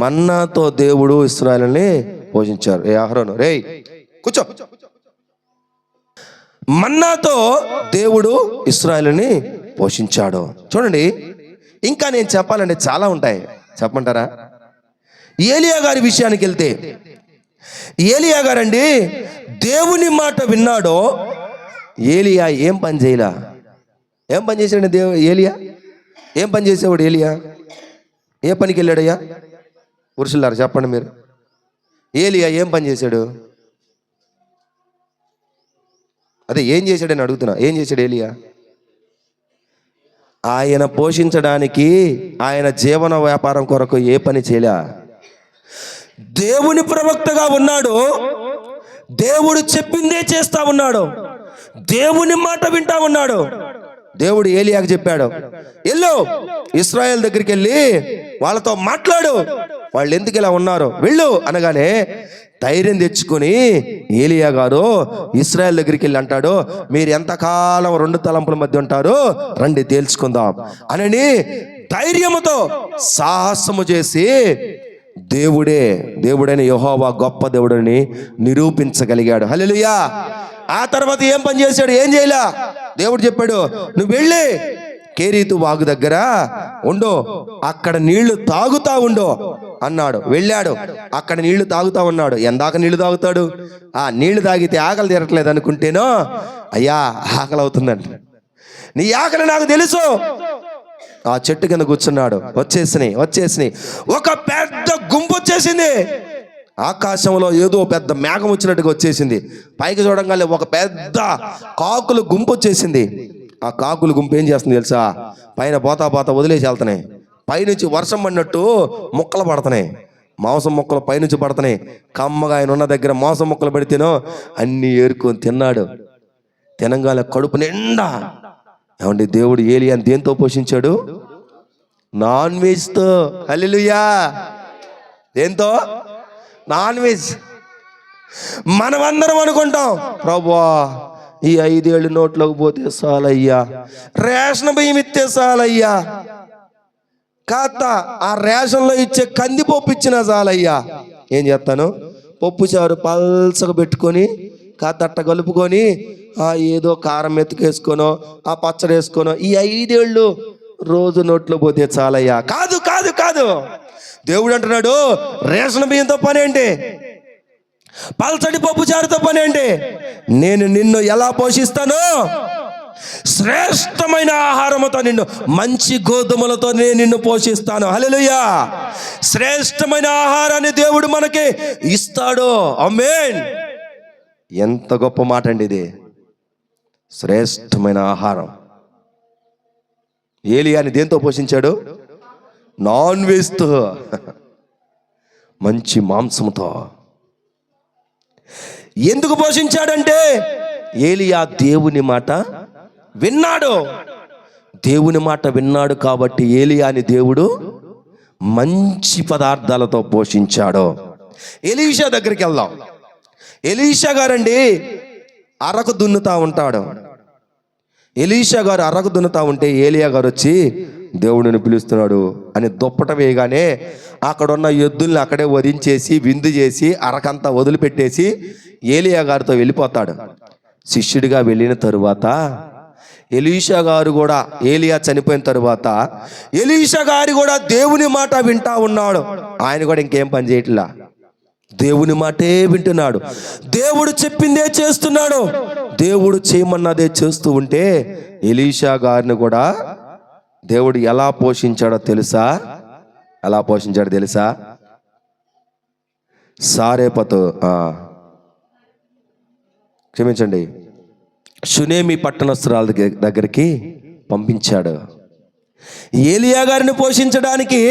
మన్నాతో దేవుడు ఇశ్రాయేలుని పోషించారు. ఏ అహరోను, రేయ్ కూర్చో. మన్నాతో దేవుడు ఇశ్రాయేలుని పోషించాడు. చూడండి, ఇంకా నేను చెప్పాలంటే చాలా ఉంటాయి. చెప్పమంటారా? ఏలియా గారి విషయానికి వెళ్తే, ఏలియా గారండి దేవుని మాట విన్నాడో. ఏలియా ఏం పని చేయలా? ఏం పని చేశాడు ఏలియా? ఏం పని చేసేవాడు ఏలియా? ఏ పనికి వెళ్ళాడయ్యా? పురుషులారా చెప్పండి మీరు. ఏలియా ఏం పని చేశాడు? అదే ఏం చేశాడని అడుగుతున్నా. ఏం చేశాడు ఏలియా? ఆయన పోషించడానికి, ఆయన జీవన వ్యాపారం కొరకు ఏ పని చేయలే. దేవుని ప్రవక్తగా ఉన్నాడు, దేవుడు చెప్పిందే చేస్తా ఉన్నాడు, దేవుని మాట వింటా ఉన్నాడు. దేవుడు ఏలియాకు చెప్పాడు, వెళ్ళు ఇశ్రాయేల్ దగ్గరికి వెళ్ళి వాళ్ళతో మాట్లాడు, వాళ్ళు ఎందుకు ఇలా ఉన్నారు వెళ్ళు అనగానే ధైర్యం తెచ్చుకొని ఏలియా గారు ఇశ్రాయేల్ దగ్గరికి వెళ్ళి అంటాడు, మీరు ఎంతకాలం 2 తలంపుల మధ్య ఉంటారు, రండి తేల్చుకుందాం అని ధైర్యముతో సాహసము చేసి దేవుడైన యెహోవా గొప్ప దేవుడని నిరూపించగలిగాడు. హల్లెలూయా. ఆ తర్వాత ఏం పని చేశాడు? ఏం చేయలా. దేవుడు చెప్పాడు, నువ్వు వెళ్ళి కేరీతు వాగు దగ్గర ఉండు, అక్కడ నీళ్లు తాగుతా ఉండు అన్నాడు. వెళ్ళాడు, అక్కడ నీళ్లు తాగుతా ఉన్నాడు. ఎందాక నీళ్లు తాగుతాడు? ఆ నీళ్లు తాగితే ఆకలి తీరట్లేదు అనుకుంటేనో, అయ్యా ఆకలి అవుతుందండి, నీ ఆకలి నాకు తెలుసు, ఆ చెట్టు కింద కూర్చున్నాడు. వచ్చేసినాయి. ఒక పెద్ద గుంపు వచ్చేసింది. ఆకాశంలో ఏదో పెద్ద మేఘం వచ్చినట్టుగా వచ్చేసింది. పైకి చూడంగానే ఒక పెద్ద కాకుల గుంపు వచ్చేసింది. ఆ కాకుల గుంపు ఏం చేస్తుంది తెలుసా? పైన పోతా వదిలేసి వెళ్తున్నాయి. పైనుంచి వర్షం పడినట్టు ముక్కలు పడుతున్నాయి. మాంసం ముక్కలు పైనుంచి పడుతున్నాయి. కమ్మగా ఆయన ఉన్న దగ్గర మాంసం ముక్కలు పడితేనో అన్ని ఏరుకొని తిన్నాడు. తినంగానే కడుపు నిండా. ఏమండి, దేవుడు ఏలియాని దేంతో పోషించాడు? నాన్ వెజ్తో. హల్లెలూయా. దేంతో? Non veg. మనమందరం అనుకుంటాం, ప్రభువా ఈ 5 ఏళ్ళు నోట్లోకి పోతే చాలయ్యా, రేషన్ బియ్యం ఇస్తే చాలయ్యా, కాత ఆ రేషన్లో ఇచ్చే కందిపప్పు ఇచ్చినా చాలయ్యా. ఏం చేస్తాను? పప్పు చారు పల్సగా పెట్టుకొని కాతట్ట కలుపుకొని ఏదో కారం ఎత్తుకేసుకోనో ఆ పచ్చడి వేసుకోనో ఈ 5 ఏళ్ళు రోజు నోట్లో పోతే చాలయ్యా. కాదు కాదు కాదు. దేవుడు అంటున్నాడు, రేషన్ బియ్యంతో పని ఏంటి? పల్చడి పప్పు చారుతో పని ఏంటి? నేను నిన్ను ఎలా పోషిస్తాను? శ్రేష్టమైన ఆహారముతో, నిన్ను మంచి గోధుమలతో నేను నిన్ను పోషిస్తాను. హల్లెలూయా. శ్రేష్టమైన ఆహారాన్ని దేవుడు మనకి ఇస్తాడు. ఆమేన్. ఎంత గొప్ప మాట అండి ఇది. శ్రేష్టమైన ఆహారం. ఏలియాని దేంతో పోషించాడు? నాన్ వెజ్తో, మంచి మాంసంతో. ఎందుకు పోషించాడంటే ఏలియా దేవుని మాట విన్నాడు. దేవుని మాట విన్నాడు కాబట్టి ఏలియాని దేవుడు మంచి పదార్థాలతో పోషించాడు. ఎలీషా దగ్గరికి వెళ్దాం. ఎలీషా గారండి అరకు దున్నుతా ఉంటాడు. ఎలీషా గారు అరకు దున్నుతా ఉంటే ఏలియా గారు వచ్చి దేవుడిని పిలుస్తున్నాడు అని దుప్పట వేయగానే అక్కడున్న ఎద్దుల్ని అక్కడే వధించేసి విందు చేసి అరకంతా వదిలిపెట్టేసి ఏలియా గారితో వెళ్ళిపోతాడు. శిష్యుడిగా వెళ్ళిన తరువాత ఎలీషా గారు కూడా, ఏలియా చనిపోయిన తరువాత ఎలీషా గారు కూడా దేవుని మాట వింటా ఉన్నాడు. ఆయన కూడా ఇంకేం పని చేయట్లా, దేవుని మాటే వింటున్నాడు. దేవుడు చెప్పిందే చేస్తున్నాడు. దేవుడు చేయమన్నదే చేస్తూ ఉంటే ఎలీషా గారిని కూడా దేవుడు ఎలా పోషించాడో తెలుసా? ఎలా పోషించాడో తెలుసా? సారేపతు క్షమించండి, షునేమి పట్టణస్తురాల దగ్గరికి పంపించాడు. ఏలియా గారిని పోషించడానికి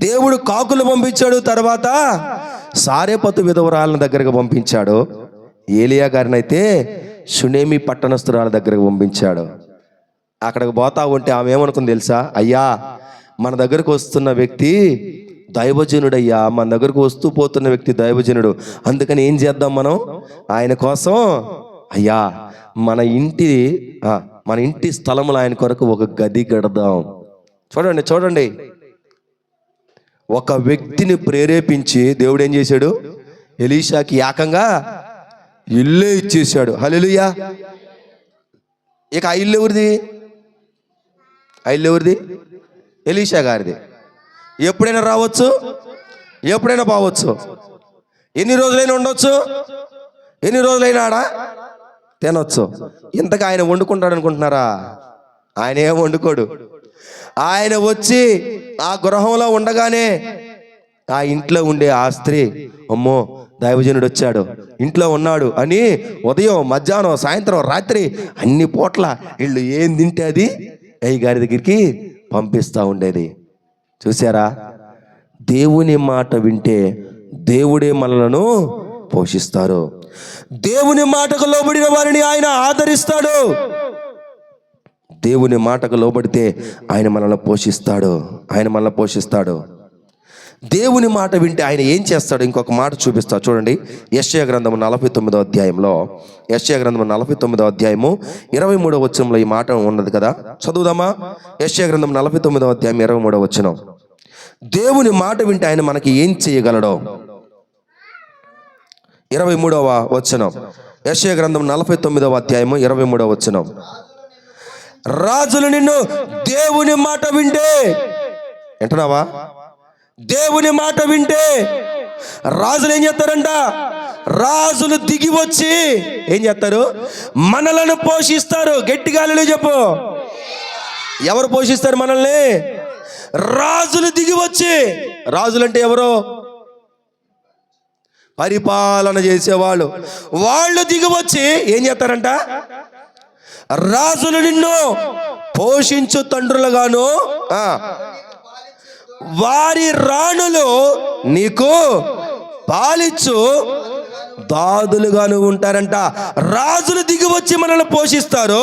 దేవుడు కాకులు పంపించాడు. తర్వాత సారేపతు విధవరాల దగ్గరకు పంపించాడు. ఏలియా గారిని అయితే షునేమి పట్టణస్తురాల దగ్గరకు పంపించాడు. అక్కడికి పోతా ఉంటే ఆమె ఏమనుకుంది తెలుసా? అయ్యా, మన దగ్గరకు వస్తున్న వ్యక్తి దైవజనుడయ్యా, మన దగ్గరకు వస్తూ పోతున్న వ్యక్తి దైవజనుడు. అందుకని ఏం చేద్దాం మనం? ఆయన కోసం అయ్యా మన ఇంటి స్థలములు ఆయన కొరకు ఒక గది కడదాం. చూడండి, ఒక వ్యక్తిని ప్రేరేపించి దేవుడు ఏం చేశాడు? ఎలీషాకి ఏకంగా ఇల్లే ఇచ్చేసాడు. హల్లెలూయా. ఇక ఆ ఇల్లు ఎవరిది? ఎలీషా గారిది. ఎప్పుడైనా రావచ్చు, ఎప్పుడైనా పోవచ్చు, ఎన్ని రోజులైనా ఉండొచ్చు, ఎన్ని రోజులైనా ఆడ తినొచ్చు. ఇంతగా ఆయన వండుకుంటాడు అనుకుంటున్నారా? ఆయన ఏం వండుకోడు. ఆయన వచ్చి ఆ గృహంలో ఉండగానే ఆ ఇంట్లో ఉండే ఆ స్త్రీ, అమ్మో దైవజనుడు వచ్చాడు, ఇంట్లో ఉన్నాడు అని ఉదయం, మధ్యాహ్నం, సాయంత్రం, రాత్రి అన్ని పూట్ల వీళ్ళు ఏం తింటే అది అయ్య గారి దగ్గరికి పంపిస్తూ ఉండేది. చూసారా? దేవుని మాట వింటే దేవుడే మనలను పోషిస్తారు. దేవుని మాటకు లోబడిన వారిని ఆయన ఆదరిస్తాడు. దేవుని మాటకు లోబడితే ఆయన మనల్ని పోషిస్తాడు. దేవుని మాట వింటే ఆయన ఏం చేస్తాడు? ఇంకొక మాట చూపిస్తా చూడండి. యెషయా గ్రంథము 49వ అధ్యాయంలో, యెషయా గ్రంథము 49వ అధ్యాయము 23వ వచనంలో ఈ మాట ఉన్నది కదా, చదువుదామా? యెషయా గ్రంథం 49వ అధ్యాయం 23వ వచనం. దేవుని మాట వింటే ఆయన మనకి ఏం చేయగలడో. 23వ వచనం, యెషయా గ్రంథం 49వ అధ్యాయము 23వ వచనం. రాజులు నిన్ను దేవుని మాట వింటే, వింటున్నావా? దేవుని మాట వింటే రాజులు ఏం చేస్తారంట? రాజులు దిగి వచ్చి ఏం చేస్తారు? మనలను పోషిస్తారు. గట్టిగా హల్లెలూయా చెప్పు. ఎవరు పోషిస్తారు మనల్ని? రాజులు దిగి వచ్చి. రాజులు అంటే ఎవరు? పరిపాలన చేసేవాళ్ళు. వాళ్ళు దిగి వచ్చి ఏం చేస్తారంట? రాజులు నిన్ను పోషించు తండ్రులుగాను, వారి రాణులు నీకు పాలిచ్చు దాదులుగాను ఉంటారంట. రాజులు దిగి వచ్చి మనల్ని పోషిస్తారు,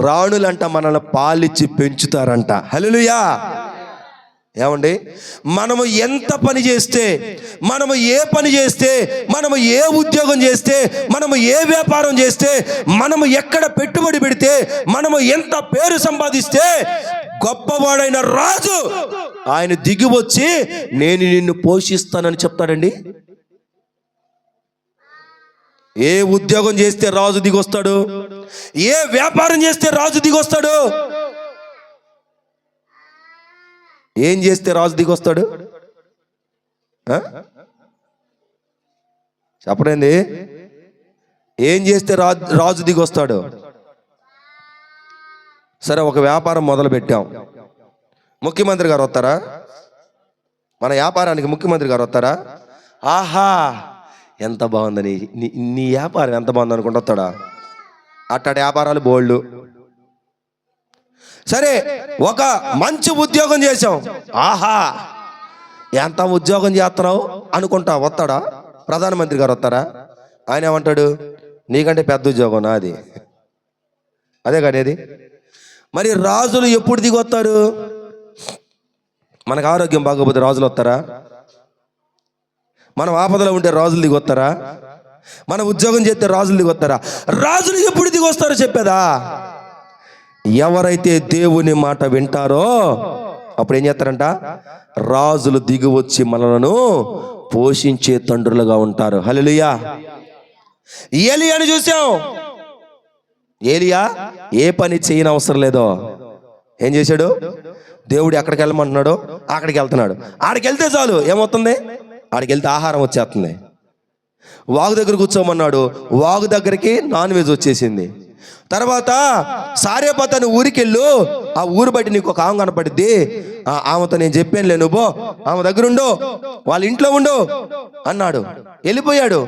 రాణులంట మనల్ని పాలిచ్చి పెంచుతారంట. హల్లెలూయా. ఏమండి, మనము ఎంత పని చేస్తే, మనము ఏ పని చేస్తే, మనము ఏ ఉద్యోగం చేస్తే, మనము ఏ వ్యాపారం చేస్తే, మనము ఎక్కడ పెట్టుబడి పెడితే, మనము ఎంత పేరు సంపాదిస్తే, గొప్పవాడైన రాజు ఆయన దిగి వచ్చి నేను నిన్ను పోషిస్తానని చెప్తాడండి. ఏ ఉద్యోగం చేస్తే రాజు దిగొస్తాడు? ఏ వ్యాపారం చేస్తే రాజు దిగొస్తాడు? ఏం చేస్తే రాజు దిగొస్తాడు? చెప్పండి. ఏం చేస్తే రాజు దిగొస్తాడు? సరే, ఒక వ్యాపారం మొదలు పెట్టాం, ముఖ్యమంత్రి గారు వస్తారా? మన వ్యాపారానికి ముఖ్యమంత్రి గారు వస్తారా? ఆహా ఎంత బాగుందని, నీ వ్యాపారం ఎంత బాగుంది అనుకుంటూ వస్తాడా? అట్టడి వ్యాపారాలు బోల్డ్. సరే, ఒక మంచి ఉద్యోగం చేసాం, ఆహా ఎంత ఉద్యోగం చేస్తున్నావు అనుకుంటా వస్తాడా? ప్రధానమంత్రి గారు వస్తారా? ఆయన ఏమంటాడు? నీకంటే పెద్ద ఉద్యోగం నాది. అదే కానీ అది. మరి రాజులు ఎప్పుడు దిగొస్తారు? మనకు ఆరోగ్యం బాగోపోతే రాజులు వస్తారా? మనం ఆపదలో ఉంటే రాజులు దిగొస్తారా? మన ఉద్యోగం చేస్తే రాజులు దిగొస్తారా? రాజులు ఎప్పుడు దిగొస్తారో చెప్పేదా? ఎవరైతే దేవుని మాట వింటారో అప్పుడు ఏం చేస్తారంట? రాజులు దిగి వచ్చి మనలను పోషించే తండ్రులుగా ఉంటారు. హల్లెలూయా. ఏలియాని చూసాం. ఏలియా ఏ పని చేయని అవసరం లేదో ఏం చేశాడు? దేవుడు ఎక్కడికి వెళ్ళమంటున్నాడో అక్కడికి వెళ్తున్నాడు. ఆడికి వెళ్తే చాలు ఏమవుతుంది? ఆడికి వెళ్తే ఆహారం వచ్చేస్తుంది. వాగు దగ్గర కూర్చోమన్నాడు, వాగు దగ్గరికి నాన్ వెజ్ వచ్చేసింది. తర్వాత సారేపత అని ఊరికి వెళ్ళు, ఆ ఊరు బట్టి నీకు ఒక ఆమె కనపడిద్ది, ఆమెతో నేను చెప్పానులే, నువ్వు ఆమె దగ్గర ఉండు, వాళ్ళ ఇంట్లో ఉండు అన్నాడు. వెళ్ళిపోయాడు,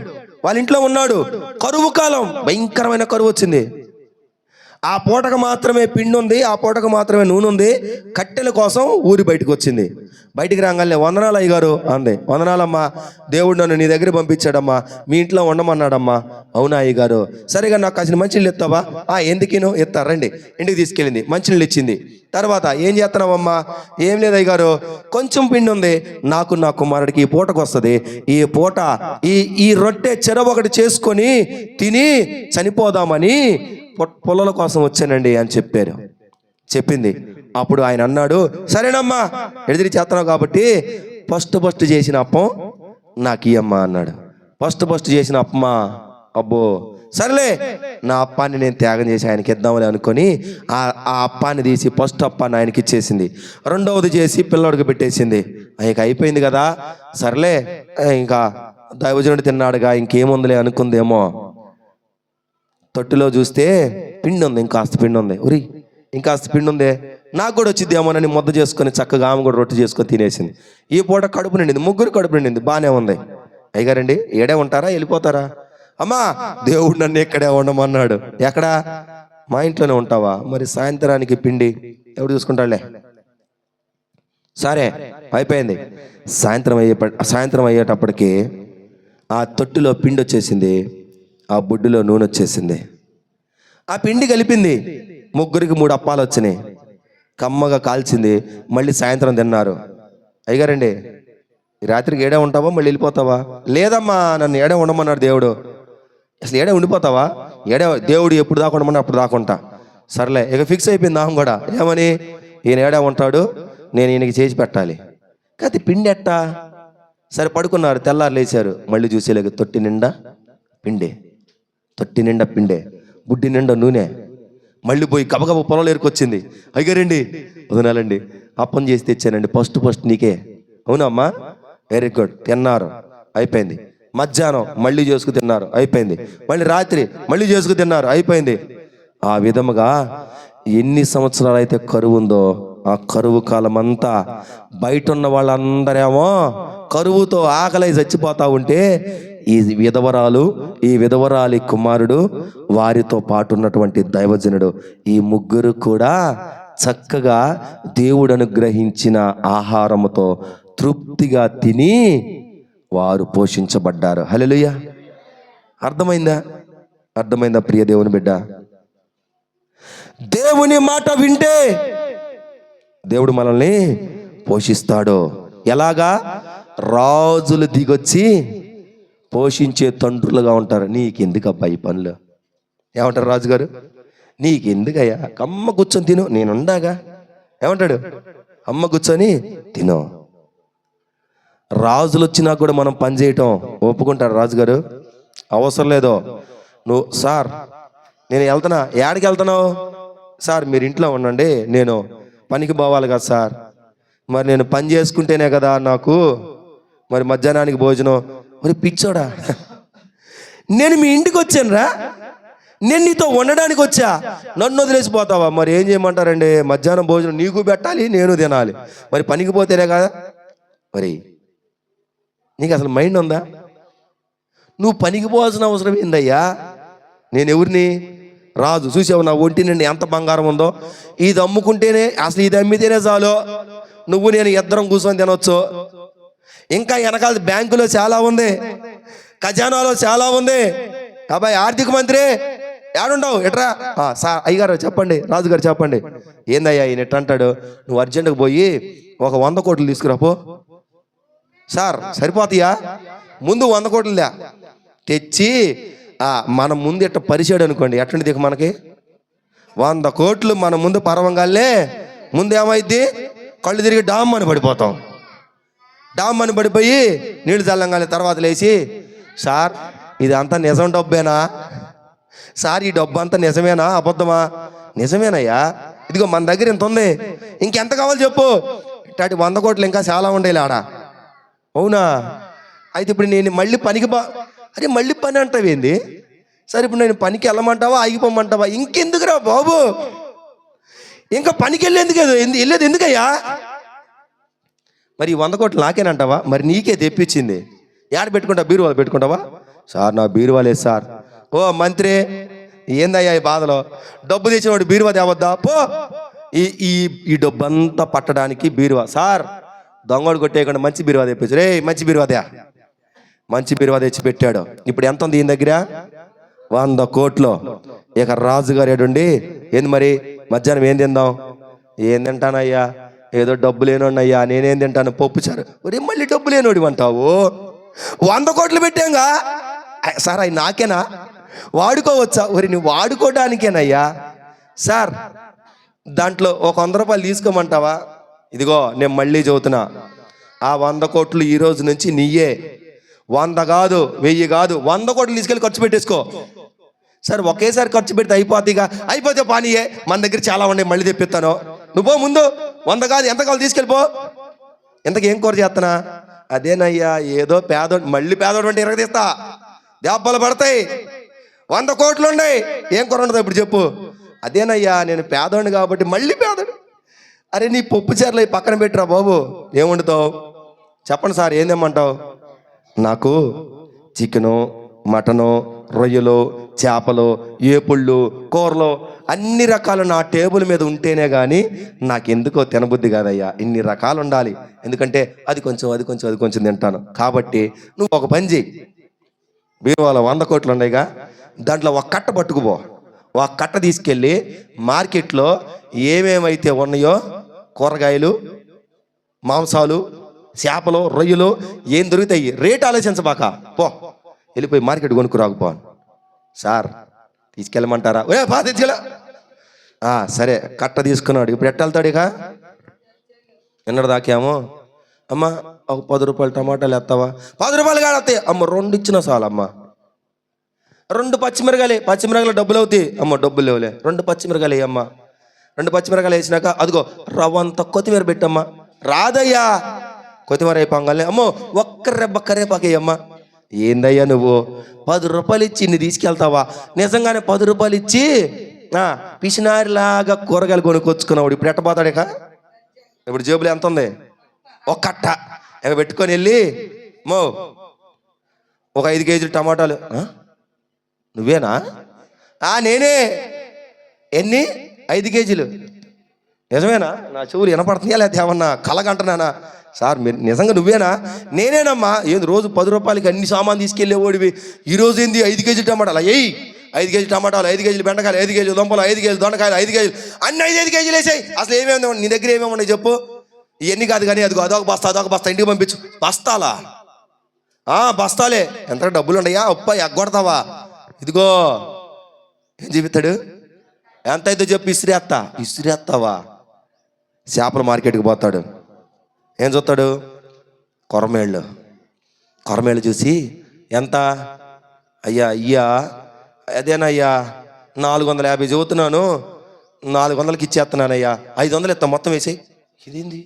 వాళ్ళ ఇంట్లో ఉన్నాడు. కరువు కాలం, భయంకరమైన కరువు వచ్చింది. ఆ పూటకు మాత్రమే పిండి ఉంది, ఆ పూటకు మాత్రమే నూనె ఉంది. కట్టెల కోసం ఊరి బయటకు వచ్చింది. బయటికి రాగానే వందనాలు అయ్యగారు అంది. వందనాలమ్మా, దేవుడు నన్ను నీ దగ్గర పంపించాడమ్మా, మీ ఇంట్లో ఉండమన్నాడమ్మా. అవునా అయ్యగారు? సరిగా నాకు కాసిన మంచినీళ్ళు ఎత్తావా? ఎందుకేనో ఎత్తా, రండి. ఇంటికి తీసుకెళ్ళింది, మంచినీళ్ళు ఇచ్చింది. తర్వాత ఏం చేస్తున్నావమ్మా? ఏం లేదు అయ్యగారు, కొంచెం పిండి ఉంది, నాకు నా కుమారుడికి ఈ పూటకు వస్తుంది, ఈ పూట ఈ రొట్టె చెర ఒకటి చేసుకొని తిని చనిపోదామని పొలాల కోసం వచ్చానండి అని చెప్పింది. అప్పుడు ఆయన అన్నాడు, సరేనమ్మా ఎదిరి చేస్తున్నావు కాబట్టి ఫస్ట్ చేసిన అప్పం నాకు ఇయ్యమ్మా అన్నాడు. ఫస్ట్ చేసిన అప్పమా? అబ్బో సరేలే, నా అప్పాన్ని నేను త్యాగం చేసి ఆయనకి ఇద్దామని అనుకొని ఆ అప్పాన్ని తీసి ఫస్ట్ అప్పాన్ని ఆయనకి ఇచ్చేసింది. రెండవది చేసి పిల్లోడికి పెట్టేసింది. ఇక అయిపోయింది కదా, సరేలే ఇంకా దైవజనుడు తిన్నాడుగా ఇంకేముందిలే అనుకుందేమో. తొట్టులో చూస్తే పిండి ఉంది, ఇంకాస్త పిండి ఉంది. ఉరి ఇంకాస్త పిండి ఉందే, నాకు కూడా వచ్చిద్దేమోనని ముద్ద చేసుకొని చక్కగా ఆమె కూడా రొట్టె చేసుకొని తినేసింది. ఈ పూట కడుపు నిండింది, ముగ్గురు కడుపు నిండింది, బాగానే ఉంది. అయ్యగారండి ఏడే ఉంటారా వెళ్ళిపోతారా? అమ్మా దేవుడు నన్ను ఇక్కడే ఉండమన్నాడు. ఎక్కడా? మా ఇంట్లోనే ఉంటావా? మరి సాయంత్రానికి పిండి ఎవడు చూసుకుంటాడులే. సరే అయిపోయింది. సాయంత్రం అయ్యేటప్పటికి ఆ తొట్టులో పిండి వచ్చేసింది, ఆ బుడ్డులో నూనె వచ్చేసింది. ఆ పిండి కలిపింది, ముగ్గురికి 3 అప్పాలు వచ్చినాయి, కమ్మగా కాల్చింది. మళ్ళీ సాయంత్రం తిన్నారు. అయ్యగారండి ఈ రాత్రికి ఏడే ఉంటావా మళ్ళీ వెళ్ళిపోతావా? లేదమ్మా నన్ను ఏడే ఉండమన్నాడు దేవుడు. అసలు ఏడే ఉండిపోతావా? దేవుడు ఎప్పుడు దాకా ఉండమని అప్పుడు దాకుంటా. సర్లే ఇక ఫిక్స్ అయిపోయింది ఆమె కూడా. ఏమని? ఈయన ఏడే ఉంటాడు, నేను ఈయనకి చేసి పెట్టాలి. కాదు పిండి ఎట్టా? సరే పడుకున్నారు. తెల్లారు లేచారు, మళ్ళీ చూసేలేక తొట్టి నిండా పిండే, బుడ్డి నిండా నూనె. మళ్ళీ పోయి గబగబ పొలం ఏరుకొచ్చింది. అయ్యారండి వదనాలండి అప్పం చేసి తెచ్చానండి, ఫస్ట్ నీకే. అవునమ్మా, వెరీ గుడ్. తిన్నారు, అయిపోయింది. మధ్యాహ్నం మళ్ళీ చేసుకు తిన్నారు, అయిపోయింది. మళ్ళీ రాత్రి మళ్ళీ చేసుకు తిన్నారు, అయిపోయింది. ఆ విధముగా ఎన్ని సంవత్సరాలు అయితే కరువు ఉందో ఆ కరువు కాలం అంతా బయట ఉన్న వాళ్ళందరేమో కరువుతో ఆకలి చచ్చిపోతా ఉంటే ఈ విధవరాలి కుమారుడు, వారితో పాటు ఉన్నటువంటి దైవజనుడు, ఈ ముగ్గురు కూడా చక్కగా దేవుడు అనుగ్రహించిన ఆహారముతో తృప్తిగా తిని వారు పోషించబడ్డారు. హల్లెలూయా. అర్థమైందా ప్రియ దేవుని బిడ్డ? దేవుని మాట వింటే దేవుడు మనల్ని పోషిస్తాడు. ఎలాగా? రాజులు దిగొచ్చి పోషించే తండ్రులుగా ఉంటారు. నీకెందుకు అబ్బాయి పనులు? ఏమంటారు రాజుగారు? నీకెందుకయ్యా, అమ్మ కూర్చొని తిను, నేనుండాగా. ఏమంటాడు? అమ్మ కూర్చొని తిను. రాజులు వచ్చినా కూడా మనం పని చేయటం ఒప్పుకుంటారు రాజుగారు? అవసరం లేదో. నువ్వు సార్ నేను వెళ్తున్నా, ఏడికి వెళ్తున్నావు? సార్ మీరు ఇంట్లో ఉండండి, నేను పనికి పోవాలి కదా సార్. మరి నేను పని చేసుకుంటేనే కదా నాకు మరి మధ్యాహ్నానికి భోజనం. మరి పిచ్చోడా, నేను మీ ఇంటికి వచ్చానురా, నేను నీతో ఉండడానికి వచ్చా, నన్ను వదిలేసిపోతావా? మరి ఏం చేయమంటారండి? మధ్యాహ్నం భోజనం నీకు పెట్టాలి, నేను తినాలి. మరి పనికి పోతేనే కదా. మరి నీకు అసలు మైండ్ ఉందా? నువ్వు పనికి పోవాల్సిన అవసరం ఏందయ్యా? నేను ఎవరిని? రాజు. చూసావు నా ఒంటి నుండి ఎంత బంగారం ఉందో? ఇది అమ్ముకుంటేనే, అసలు ఇది అమ్మితేనే చాలు నువ్వు నేను ఇద్దరం కూర్చొని తినొచ్చు. ఇంకా వెనకాల బ్యాంకులో చాలా ఉంది, ఖజానాలో చాలా ఉంది. అబ్బాయి ఆర్థిక మంత్రి ఏడుండవు ఎట్రా? సార్ అయ్యగారు చెప్పండి, రాజుగారు చెప్పండి. ఏందయ్యా ఈయన ఎట్ట అంటాడు? నువ్వు అర్జెంటుగా పోయి ఒక 100 కోట్లు తీసుకురాపో. సార్ సరిపోతాయా? ముందు 100 కోట్లు తెచ్చి మన ముందు ఎట్ట పరిచాడు అనుకోండి, ఎట్టండి దిక్కు మనకి 100 కోట్లు మన ముందు పరవంగానే ముందు ఏమైద్ది? కళ్ళు తిరిగి డామ్ అని పడిపోతాం. డామ్ అని పడిపోయి నీళ్లు చల్లంగానే తర్వాత లేచి, సార్ ఇది అంతా నిజం డబ్బేనా సార్? ఈ డబ్బు అంతా నిజమేనా అబద్ధమా? నిజమేనయ్యా, ఇదిగో మన దగ్గర ఇంత ఉంది, ఇంకెంత కావాలి చెప్పు. ఇట్లాంటి 100 కోట్లు ఇంకా చాలా ఉండేది ఆడ. అవునా? అయితే ఇప్పుడు నేను మళ్ళీ పనికి అరే మళ్ళీ పని అంటావేంది? సరే ఇప్పుడు నేను పనికి వెళ్ళమంటావా, ఆగిపోమంటావా? ఇంకెందుకురా బాబు, ఇంకా పనికి వెళ్ళేది ఎందుకయ్యా? మరి 100 కోట్లు నాకేనంటావా? మరి నీకే తెప్పించింది ఏడ పెట్టుకుంటా? బీరువాలు పెట్టుకుంటావా? సార్ నా బీరువాలేదు సార్. ఓ మంత్రి ఏందయ్యా ఈ బాధలో? డబ్బు తెచ్చినవాడు బీరువా తేవద్దా? పో. ఈ డబ్బు అంతా పట్టడానికి బీరువా. సార్ దొంగడు కొట్టేయకుండా మంచి బీరువా తెప్పించు. రే మంచి బీరువా తెచ్చి పెట్టాడు. ఇప్పుడు ఎంత ఉంది ఈయన దగ్గర? 100 కోట్లు. ఇక రాజుగారు ఏడుండి, ఏంది మరి మధ్యాహ్నం ఏం తిందాం? ఏం తింటానయ్యా, ఏదో డబ్బు లేనోడయ్యా, నేనేం తింటాను? పప్పుచారు. ఒరే మళ్ళీ డబ్బు లేనోడి అంటావు? 100 కోట్లు పెట్టాంగా. సార్ అవి నాకేనా, వాడుకోవచ్చా? ఒరి నువ్వు వాడుకోవడానికేనయ్యా. సార్ దాంట్లో ఒక 100 రూపాయలు తీసుకోమంటావా? ఇదిగో నేను మళ్ళీ చెబుతున్నా, ఆ 100 కోట్లు ఈ రోజు నుంచి నీయే. 100 కాదు, 1000 కాదు, 100 కోట్లు తీసుకెళ్ళి ఖర్చు పెట్టేసుకో. సార్ ఒకేసారి ఖర్చు పెడితే అయిపోతే పానీయే, మన దగ్గర చాలా ఉండే, మళ్ళీ తెప్పిస్తాను. నువ్వు ముందు 100 కాదు, ఎంత కావాలి తీసుకెళ్ళిపో. ఎంతకు ఏం కూర చేస్తానా? అదేనయ్యా ఏదో పేదోడు, మళ్ళీ పేదోడు అంటే ఇరగదీస్తా, దెబ్బలు పడతాయి. 100 కోట్లు ఉన్నాయి, ఏం కూర ఉండదు ఇప్పుడు చెప్పు. అదేనయ్యా నేను పేదోడిని కాబట్టి మళ్ళీ పేదోడు. అరే నీ పప్పు చీరలు పక్కన పెట్టిరా బాబు, ఏం వండుతావు చెప్పండి సార్, ఏం తెమ్మంటావు? నాకు చికెను, మటను, రొయ్యలు, చేపలు, ఏపుళ్ళు, కూరలు అన్ని రకాలు నా టేబుల్ మీద ఉంటేనే కానీ నాకెందుకో తినబుద్ధి కాదయ్యా. ఇన్ని రకాలు ఉండాలి, ఎందుకంటే అది కొంచెం తింటాను. కాబట్టి నువ్వు ఒక పని చెయ్యి, బీరువాలో 100 కోట్లు ఉన్నాయిగా, దాంట్లో ఒక కట్ట పట్టుకుపో. ఒక కట్ట తీసుకెళ్ళి మార్కెట్లో ఏమేమైతే ఉన్నాయో కూరగాయలు, మాంసాలు, చేపలు, రొయ్యలు ఏం దొరుకుతాయి రేటు ఆలోచించబాక, పో వెళ్ళిపోయి మార్కెట్ కొనుక్కురాకపో. సార్ తీసుకెళ్ళమంటారా? తీసుకెళ్ళ. సరే కట్ట తీసుకున్నాడు, ఇప్పుడు ఎట్ట వెళ్తాడు? ఇక ఎన్నడ దాకేమో, అమ్మ ఒక 10 రూపాయలు టమాటాలు ఎత్తావా? 10 రూపాయలు కాదు వస్తాయి అమ్మ, 2 ఇచ్చినా చాలు అమ్మ. 2 పచ్చిమిరకాయలు డబ్బులు అవుతాయి అమ్మ, డబ్బులు లేవులే, 2 పచ్చిమిరకాయలు వేయమ్మ. 2 పచ్చిమిరకాయలు వేసినాక అదిగో రవ్వంత కొత్తిమీర పెట్టమ్మా. రాదయ్యా, కొత్తిమీర అయిపోగానే అమ్మో ఒక్క రెబ్బ కరేపాకు వేయమ్మా. ఏందయ్యా నువ్వు 10 రూపాయలు ఇచ్చి ఇన్ని తీసుకెళ్తావా? నిజంగానే 10 రూపాయలు ఇచ్చి పిసినారిలాగా కూరగాయలు కొనుక్కొచ్చుకున్నాడు. ఇప్పుడు ఎట్టపోతాడు? ఇప్పుడు జేబులో ఎంత ఉంది? ఒక కట్ట ఇక పెట్టుకొని వెళ్ళి ఒక 5 కేజీలు టమాటాలు. నువ్వేనా? నేనే. ఎన్ని? 5 కేజీలు. నిజమేనా? నా చెవులు వినపడుతున్నాయా లేదా ఏమన్నా కలగంటున్నానా? సార్ మీరు నిజంగా నువ్వేనా? నేనేనమ్మా. ఏంది రోజు 10 రూపాయలకి అన్ని సామాన్ తీసుకెళ్ళేవాడివి, ఈరోజు ఏంది 5 కేజీలు టమాటాలు? 5 కేజీలు టమాటాలు, 5 కేజీలు బెండకాయలు, 5 కేజీలు దుంపలు, 5 కేజీలు దొండకాయలు, 5 కేజీలు అన్ని 5 కేజీలు వేసాయి. అసలు ఏమేమి నీ దగ్గర ఏమేమి ఉన్నాయి చెప్పు? ఇవన్నీ కాదు కానీ అదొక బస్తా ఇంటికి పంపించు. బస్తాలా? బస్తాలే. ఎంత డబ్బులు ఉన్నాయా? ఎగ్గొడతావా? ఇదిగో ఏం చూపిస్తాడు? ఎంత అయితే చెప్పు. ఇసిరేస్తావా? చేపల మార్కెట్కి పోతాడు. ఏం చూస్తాడు? కొరమేళ్ళు చూసి ఎంత అయ్యా అదేనయ్యా 450 చదువుతున్నాను, 400కి ఇచ్చేస్తున్నానయ్యా, 500 ఇస్తా మొత్తం వేసేయి. ఇదేంది?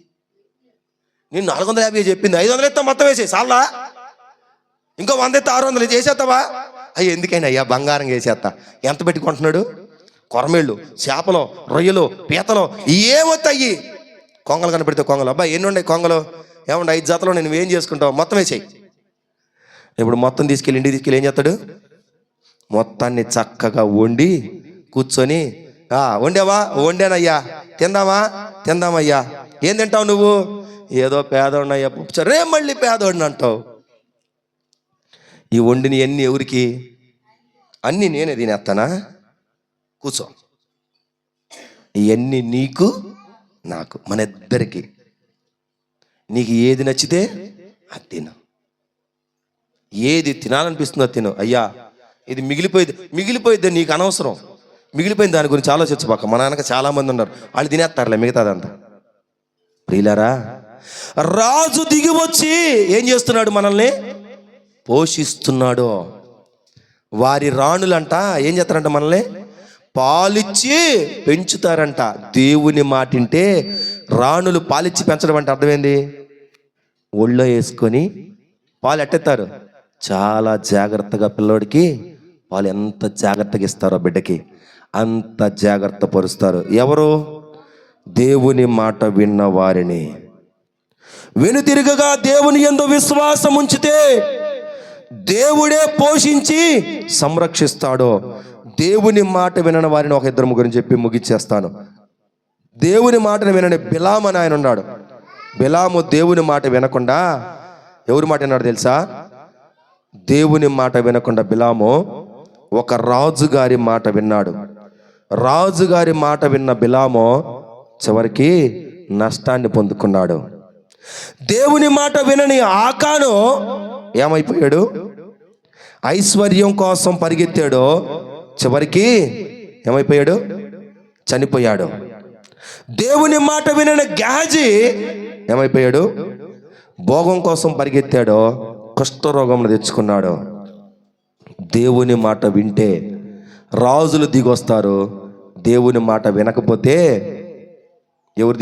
నేను 450 చెప్పింది, 500 ఇస్తా మొత్తం వేసేయి. చాలా ఇంకో 100 ఇస్తా 600 చేసేస్తావా? ఎందుకైనా అయ్యా బంగారం వేసేస్తా. ఎంత పెట్టుకుంటున్నాడు? కొరమేళ్ళు, చేపలు, రొయ్యలు, పీతలు ఏమొస్తాయి? కొంగలు కనపెడితే కొంగలు. ఎన్ని ఉన్నాయి కొంగలు? 5 జాతలో నేను ఏం చేసుకుంటావు? మొత్తం వేసేయి. ఇప్పుడు మొత్తం తీసుకెళ్ళి ఇంటికి తీసుకెళ్ళి ఏం చేస్తాడు? మొత్తాన్ని చక్కగా వండి కూర్చొని, వండావా? వండానయ్యా. తిందామయ్యా. ఏం తింటావు నువ్వు? ఏదో పేదోడినయ్యా. రే మళ్ళీ పేదోడిని అంటావు. ఈ వండిని ఎన్ని ఎవరికి? అన్నీ నేనే తినేస్తానా? కూర్చో. ఇవన్నీ నీకు నాకు, మన ఇద్దరికి. నీకు ఏది నచ్చితే అది తిను, ఏది తినాలనిపిస్తుందో తిను. అయ్యా ఇది మిగిలిపోయిద్ది నీకు అనవసరం. మిగిలిపోయిన దాని గురించి ఆలోచించబాక. మా నాన్నకి చాలా మంది ఉన్నారు, వాళ్ళు తినేస్తారులే మిగతాదంతా. ప్రియులారా, రాజు దిగి వచ్చి ఏం చేస్తున్నాడు? మనల్ని పోషిస్తున్నాడు. వారి రాణులంట ఏం చేస్తారంట? మనల్ని పాలిచ్చి పెంచుతారంట. దేవుని మాటింటే రాణులు పాలిచ్చి పెంచడం అంటే అర్థమైంది? ఒళ్ళో వేసుకొని పాలు ఎట్టెత్తారు. చాలా జాగ్రత్తగా పిల్లోడికి పాలు ఎంత జాగ్రత్తగా ఇస్తారో బిడ్డకి అంత జాగ్రత్త పరుస్తారు. ఎవరు? దేవుని మాట విన్న వారిని. వెనుతిరగగా దేవుని యందు విశ్వాసం ఉంచితే దేవుడే పోషించి సంరక్షిస్తాడు. దేవుని మాట వినని వారిని ఒక 2-3 చెప్పి ముగిచ్చేస్తాను. దేవుని మాటను వినని బిలాము అని ఆయన ఉన్నాడు. బిలాము దేవుని మాట వినకుండా ఎవరి మాట విన్నాడు తెలుసా? దేవుని మాట వినకుండా బిలాము ఒక రాజుగారి మాట విన్నాడు. రాజుగారి మాట విన్న బిలాము చివరికి నష్టాన్ని పొందుకున్నాడు. దేవుని మాట వినని ఆకాను ఏమైపోయాడు? ఐశ్వర్యం కోసం పరిగెత్తాడు, చివరికి ఏమైపోయాడు? చనిపోయాడు. దేవుని మాట వినని గేహజీ ఏమైపోయాడు? భోగం కోసం పరిగెత్తాడు, కుష్ఠరోగం తెచ్చుకున్నాడు. దేవుని మాట వింటే రాజులు దిగొస్తారు, దేవుని మాట వినకపోతే ఎవరు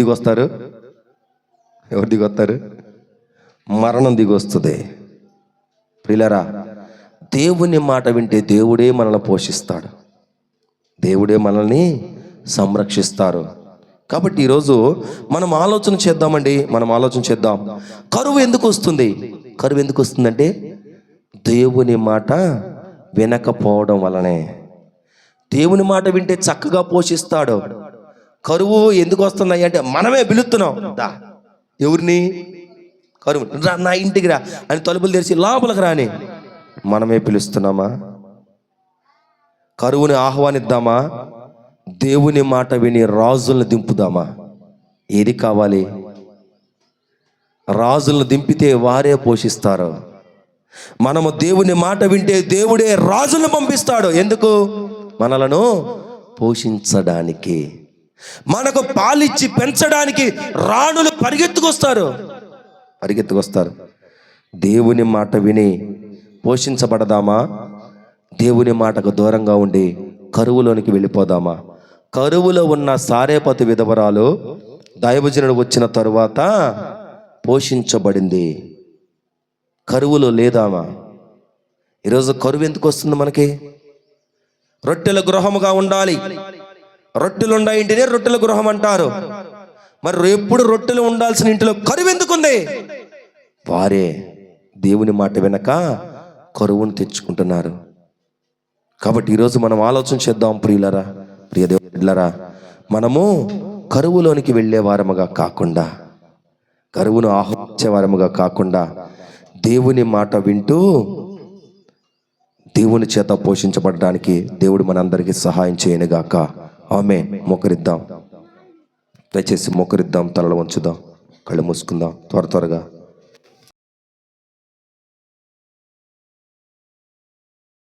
దిగొస్తారు? మరణం దిగొస్తుంది. ప్రియులారా, దేవుని మాట వింటే దేవుడే మనల్ని పోషిస్తాడు, దేవుడే మనల్ని సంరక్షిస్తారు. కాబట్టి ఈరోజు మనం ఆలోచన చేద్దాం. కరువు ఎందుకు వస్తుందంటే దేవుని మాట వినకపోవడం వలనే. దేవుని మాట వింటే చక్కగా పోషిస్తాడు. కరువు ఎందుకు వస్తుంది అంటే మనమే పిలుస్తున్నాం. ఎవరిని? కరువు నా ఇంటికి రా అని తలుపులు తెరిచి లోపలికి రాని మనమే పిలుస్తున్నామా? కరువుని ఆహ్వానిద్దామా? దేవుని మాట విని రాజులను దింపుదామా? ఏది కావాలి? రాజులను దింపితే వారే పోషిస్తారు. మనము దేవుని మాట వింటే దేవుడే రాజులను పంపిస్తాడు. ఎందుకు? మనలను పోషించడానికి, మనకు పాలిచ్చి పెంచడానికి రాణులు పరిగెత్తుకొస్తారు. దేవుని మాట విని పోషించబడదామా? దేవుని మాటకు దూరంగా ఉండి కరువులోనికి వెళ్ళిపోదామా? కరువులో ఉన్న సారేపతు విధవరాలు దైవజనుడు వచ్చిన తరువాత పోషించబడింది. కరువులో లేదామా? ఈరోజు కరువు ఎందుకు వస్తుంది మనకి? రొట్టెల గృహముగా ఉండాలి, రొట్టెలు ఉండే ఇంటినే రొట్టెల గృహం అంటారు. మరి ఎప్పుడు రొట్టెలు ఉండాల్సిన ఇంటిలో కరువు ఎందుకుంది? వారే దేవుని మాట వెనక కరువును తెచ్చుకుంటున్నారు. కాబట్టి ఈరోజు మనం ఆలోచన చేద్దాం ప్రియులరా, ప్రియ దేవులారా, మనము కరువులోనికి వెళ్ళే వారముగా కాకుండా, కరువును ఆహ్వానించే వారముగా కాకుండా, దేవుని మాట వింటూ దేవుని చేత పోషించబడడానికి దేవుడు మనందరికీ సహాయం చేయనుగాక. ఆమేన్. మోకరిద్దాం, దయచేసి మోకరిద్దాం, తలలు వంచుదాం, కళ్ళు మూసుకుందాం త్వరగా.